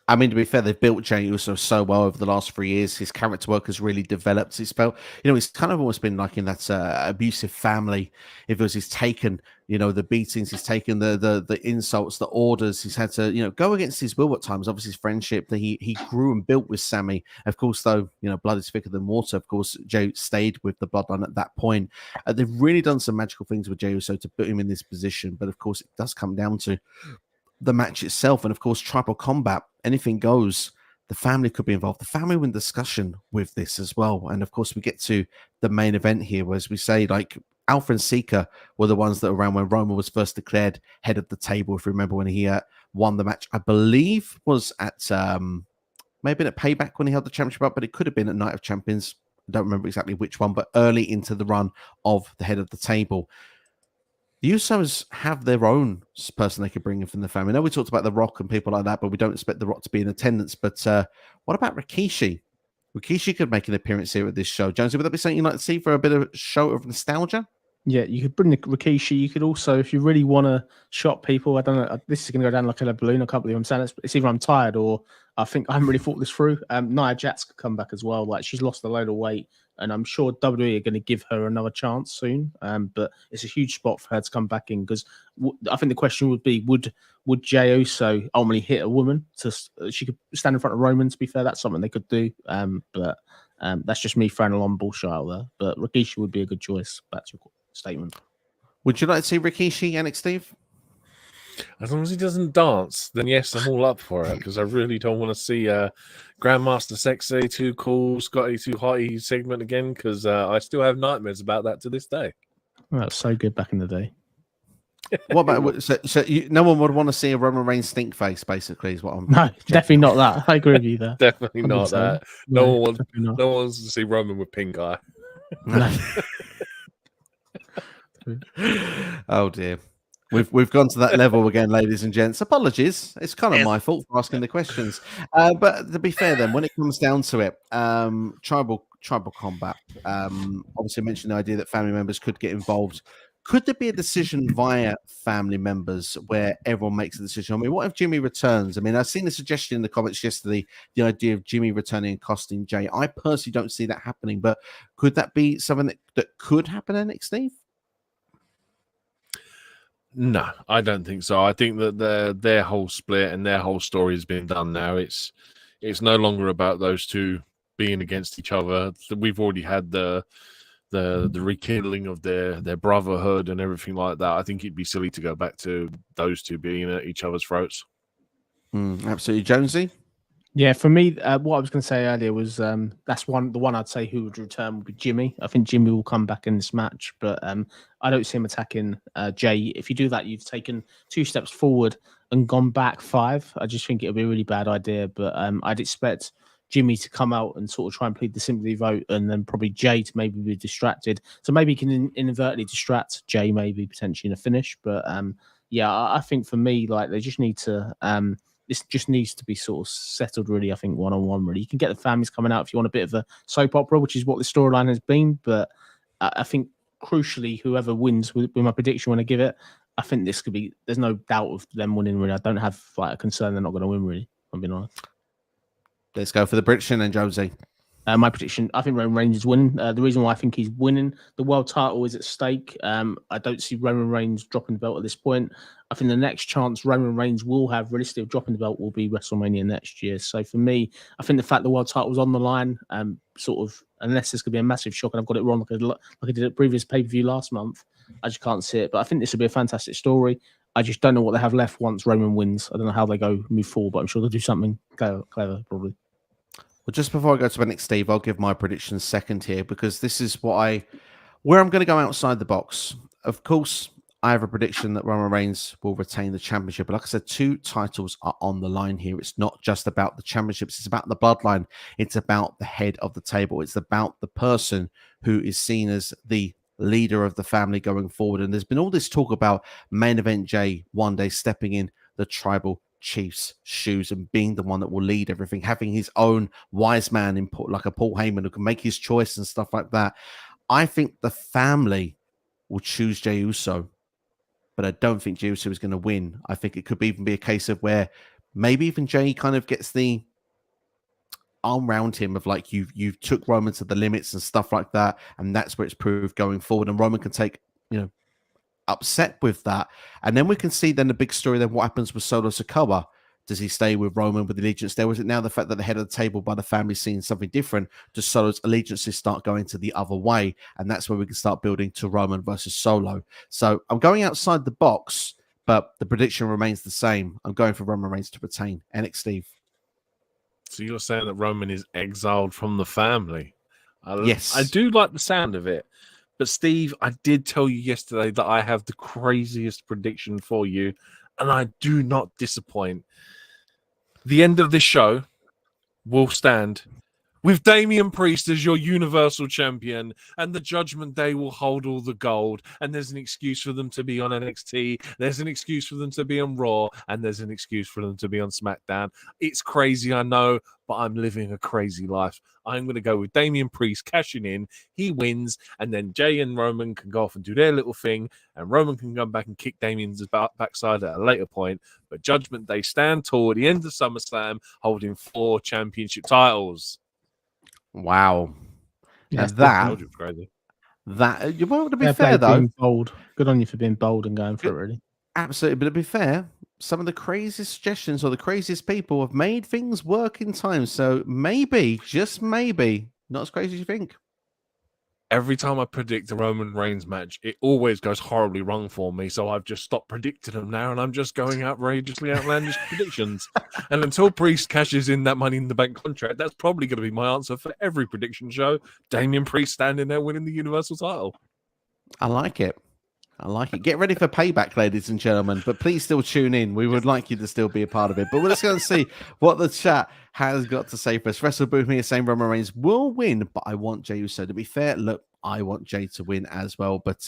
I mean, to be fair, they've built Jey Uso so well over the last 3 years. His character work has really developed. He's felt, he's kind of almost been like in that abusive family. If it was, he's taken, the beatings, he's taken the insults, the orders. He's had to, go against his will at times. Obviously, his friendship that he grew and built with Sammy. Of course, though, blood is thicker than water. Of course, Jey stayed with the bloodline at that point. They've really done some magical things with Jey Uso to put him in this position. But of course, it does come down to the match itself, and of course tribal combat, anything goes. The family could be involved. The family were in discussion with this as well. And of course we get to the main event here, where, as we say, like Alpha and Sika were the ones that were around when Roman was first declared head of the table. If you remember, when he won the match, I believe was at maybe at Payback when he held the championship up, but it could have been at Night of Champions. I don't remember exactly which one, but early into the run of the head of the table. The Usos have their own person they could bring in from the family. I know we talked about The Rock and people like that, but we don't expect The Rock to be in attendance. But what about Rikishi? Rikishi could make an appearance here at this show. Jonesy, would that be something you'd like to see for a bit of a show of nostalgia? Yeah, you could bring the Rikishi. You could also, if you really want to shock people, I don't know, this is going to go down like a balloon. I can't believe I'm saying this, but it's either I'm tired or I think I haven't really thought this through. Nia Jax could come back as well. Like, she's lost a load of weight, and I'm sure WWE are going to give her another chance soon. But it's a huge spot for her to come back in, because I think the question would be, would Jey Uso ultimately hit a woman? She could stand in front of Roman, to be fair. That's something they could do. But that's just me throwing a long bullshit out there. But Rikishi would be a good choice. Back to your statement. Would you like to see Rikishi, Alex Steve? As long as he doesn't dance, then yes, I'm all up for it, because I really don't want to see Grandmaster Sexy, Too Cool, Scotty Too Hotty segment again, because I still have nightmares about that to this day. Well, that was so good back in the day. What about no one would want to see a Roman Reigns stink face, basically, is what I'm. No, definitely not that. I agree with you there. Definitely not that. No one wants to see Roman with pink eye. Oh dear. We've gone to that level again, ladies and gents. Apologies. It's kind of my fault for asking the questions. But to be fair, then, when it comes down to it, tribal combat. Obviously, I mentioned the idea that family members could get involved. Could there be a decision via family members where everyone makes a decision? I mean, what if Jimmy returns? I mean, I've seen a suggestion in the comments yesterday, the idea of Jimmy returning and costing Jey. I personally don't see that happening, but could that be something that could happen in NXT? No, I don't think so. I think that their whole split and their whole story has been done now. It's no longer about those two being against each other. We've already had the rekindling of their brotherhood and everything like that. I think it'd be silly to go back to those two being at each other's throats. Absolutely. Jonesy? Yeah, for me, what I was going to say earlier was that's the one I'd say who would return would be Jimmy. I think Jimmy will come back in this match, but I don't see him attacking Jey. If you do that, you've taken 2 steps forward and gone back 5. I just think it would be a really bad idea, but I'd expect Jimmy to come out and sort of try and plead the sympathy vote, and then probably Jey to maybe be distracted. So maybe he can inadvertently distract Jey, maybe potentially in a finish. But yeah, I think for me, like, they just need to... this just needs to be sort of settled, really, I think, one-on-one, really. You can get the families coming out if you want a bit of a soap opera, which is what the storyline has been. But I think, crucially, whoever wins with my prediction when I give it, I think this could be... There's no doubt of them winning, really. I don't have like a concern they're not going to win, really, if I'm being honest. Let's go for the prediction then, Josie. My prediction, I think Roman Reigns is winning. The reason why I think he's winning, the world title is at stake. I don't see Roman Reigns dropping the belt at this point. I think the next chance Roman Reigns will have realistically of dropping the belt will be WrestleMania next year. So for me, I think the fact the world title was on the line, sort of, unless this could be a massive shock and I've got it wrong like I did at previous pay-per-view last month, I just can't see it. But I think this will be a fantastic story. I just don't know what they have left once Roman wins. I don't know how they move forward, but I'm sure they'll do something clever probably. Well, just before I go to next, Steve, I'll give my prediction second here, because this is where I'm going to go outside the box. Of course, I have a prediction that Roman Reigns will retain the championship. But like I said, 2 titles are on the line here. It's not just about the championships. It's about the bloodline. It's about the head of the table. It's about the person who is seen as the leader of the family going forward. And there's been all this talk about main event Jey one day stepping in the tribal chief's shoes and being the one that will lead everything, having his own wise man input, like a Paul Heyman, who can make his choice and stuff like that. I think the family will choose Jey Uso, but I don't think Jey Uso is going to win. I think it could even be a case of where maybe even Jey kind of gets the arm around him of like, you've took Roman to the limits and stuff like that, and that's where it's proved going forward, and Roman can take, upset with that. And then we can see then the big story, then what happens with Solo Sikoa. Does he stay with Roman with allegiance there? Was it now the fact that the head of the table by the family seeing something different? Does Solo's allegiances start going to the other way? And that's where we can start building to Roman versus Solo. So I'm going outside the box, but the prediction remains the same. I'm going for Roman Reigns to retain. NXT, Steve. So you're saying that Roman is exiled from the family? Yes. I do like the sound of it. But Steve, I did tell you yesterday that I have the craziest prediction for you, and I do not disappoint. The end of this show will stand with Damian Priest as your Universal Champion, and the Judgment Day will hold all the gold, and there's an excuse for them to be on NXT, there's an excuse for them to be on Raw, and there's an excuse for them to be on SmackDown. It's crazy, I know, but I'm living a crazy life. I'm going to go with Damian Priest cashing in, he wins, and then Jey and Roman can go off and do their little thing, and Roman can come back and kick Damian's backside at a later point, but Judgment Day stand tall at the end of SummerSlam, holding 4 championship titles. Wow. Yeah, that you want to be fair though. Being bold. Good on you for being bold and going for it, really. Absolutely, but to be fair, some of the craziest suggestions or the craziest people have made things work in time. So maybe, just maybe, not as crazy as you think. Every time I predict a Roman Reigns match, it always goes horribly wrong for me. So I've just stopped predicting them now, and I'm just going outrageously outlandish predictions. And until Priest cashes in that Money in the Bank contract, that's probably going to be my answer for every prediction show. Damian Priest standing there winning the Universal title. I like it. I like it. Get ready for payback, ladies and gentlemen, but please still tune in. We would like you to still be a part of it. But let's go and see what the chat has got to say first. WrestleBoom here saying Roman Reigns will win, but I want Jey Uso to be fair. Look, I want Jey to win as well, but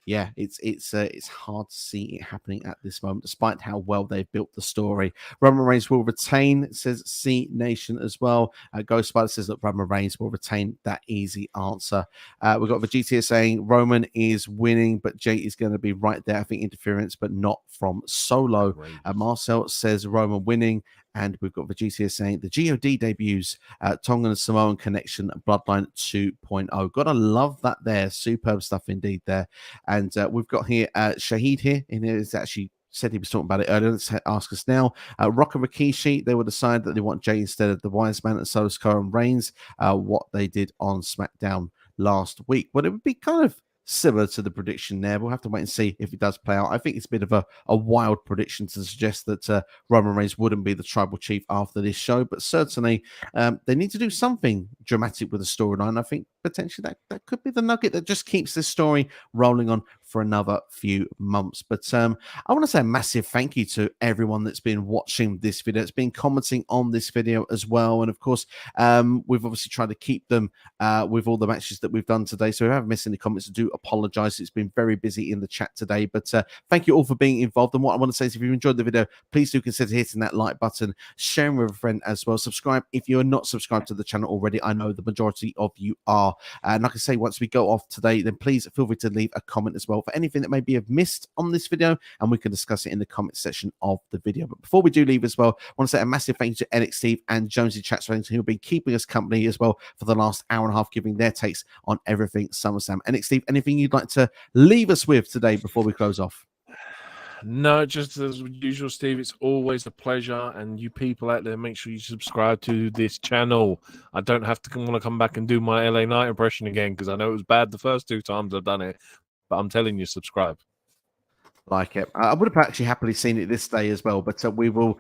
yeah, it's hard to see it happening at this moment, despite how well they've built the story. Roman Reigns will retain, says C Nation as well. Ghost Spider says that Roman Reigns will retain. That easy answer. We've got Vegeta saying Roman is winning, but Jey is going to be right there. I think interference, but not from Solo. Marcel says Roman winning. And we've got Vegeta saying the GOD debuts Tongan and Samoan Connection Bloodline 2.0. Gotta love that there. Superb stuff indeed there. And we've got here Shahid here. And he's actually said he was talking about it earlier. Let's ask us now. Rock and Rikishi, they will decide that they want Jey instead of the Wise Man and Sikoa and Reigns, what they did on SmackDown last week. But it would be kind of similar to the prediction there. We'll have to wait and see if it does play out. I think it's a bit of a wild prediction to suggest that Roman Reigns wouldn't be the tribal chief after this show, but certainly they need to do something dramatic with the storyline. I think potentially that could be the nugget that just keeps this story rolling on for another few months. But I want to say a massive thank you to everyone that's been watching this video. It's been commenting on this video as well. And of course, we've obviously tried to keep them with all the matches that we've done today. So if I have missed any comments, I do apologize. It's been very busy in the chat today, but thank you all for being involved. And what I want to say is if you enjoyed the video, please do consider hitting that like button, sharing with a friend as well. Subscribe if you're not subscribed to the channel already. I know the majority of you are. And like I say, once we go off today, then please feel free to leave a comment as well for anything that maybe have missed on this video, and we can discuss it in the comment section of the video. But before we do leave as well, I want to say a massive thank you to NXT Steve and Jonesy Chats who have been keeping us company as well for the last hour and a half, giving their takes on everything SummerSlam. NXT Steve, anything you'd like to leave us with today before we close off? No, just as usual, Steve, it's always a pleasure. And you people out there, make sure you subscribe to this channel. I don't have to want to come back and do my LA Knight impression again, because I know it was bad the first 2 times I've done it. But I'm telling you, subscribe. Like it. I would have actually happily seen it this day as well, but we will,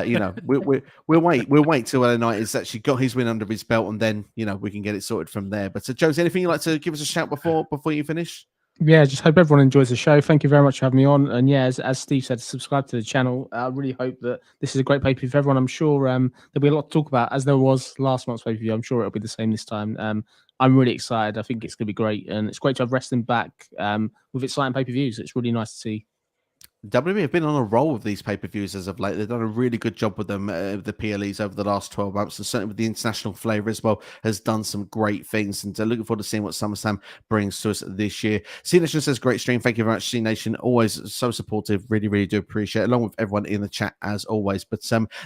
you know, we'll wait till LA Knight has actually got his win under his belt, and then, you know, we can get it sorted from there. But Jones, anything you'd like to give us a shout before you finish? Yeah, just hope everyone enjoys the show. Thank you very much for having me on. And yeah, as Steve said, subscribe to the channel. I really hope that this is a great pay-per-view for everyone. I'm sure there'll be a lot to talk about, as there was last month's pay-per-view. I'm sure it'll be the same this time. I'm really excited. I think it's going to be great. And it's great to have wrestling back with exciting pay-per-views. It's really nice to see. WWE have been on a roll with these pay-per-views as of late. They've done a really good job with them, the PLEs over the last 12 months, and certainly with the international flavor as well, has done some great things. And looking forward to seeing what SummerSlam brings to us this year. C Nation says, great stream. Thank you very much, C Nation. Always so supportive. Really, really do appreciate it, along with everyone in the chat as always. But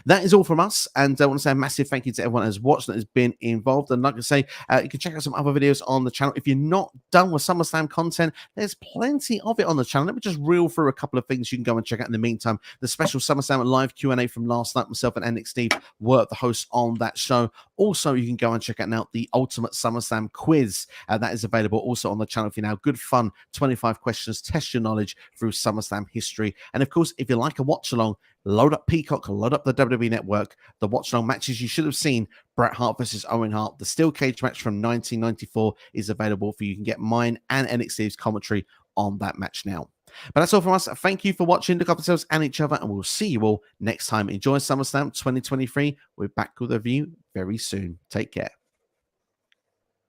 that is all from us. And I want to say a massive thank you to everyone that has watched, that has been involved. And like I say, you can check out some other videos on the channel. If you're not done with SummerSlam content, there's plenty of it on the channel. Let me just reel through a couple of things you can go and check out in the meantime. The special SummerSlam live Q&A from last night, myself and NXT Steve were the hosts on that show. Also, you can go and check out now the Ultimate SummerSlam quiz. That is available also on the channel for you now. Good fun, 25 questions, test your knowledge through SummerSlam history. And of course, if you like a watch along, load up Peacock, load up the WWE Network. The watch along matches you should have seen: Bret Hart versus Owen Hart. The steel cage match from 1994 is available for you. You can get mine and NXT's commentary on that match now. But that's all from us. Thank you for watching. Look after yourselves and each other, and we'll see you all next time. Enjoy SummerSlam 2023. We're back with a review very soon. Take care.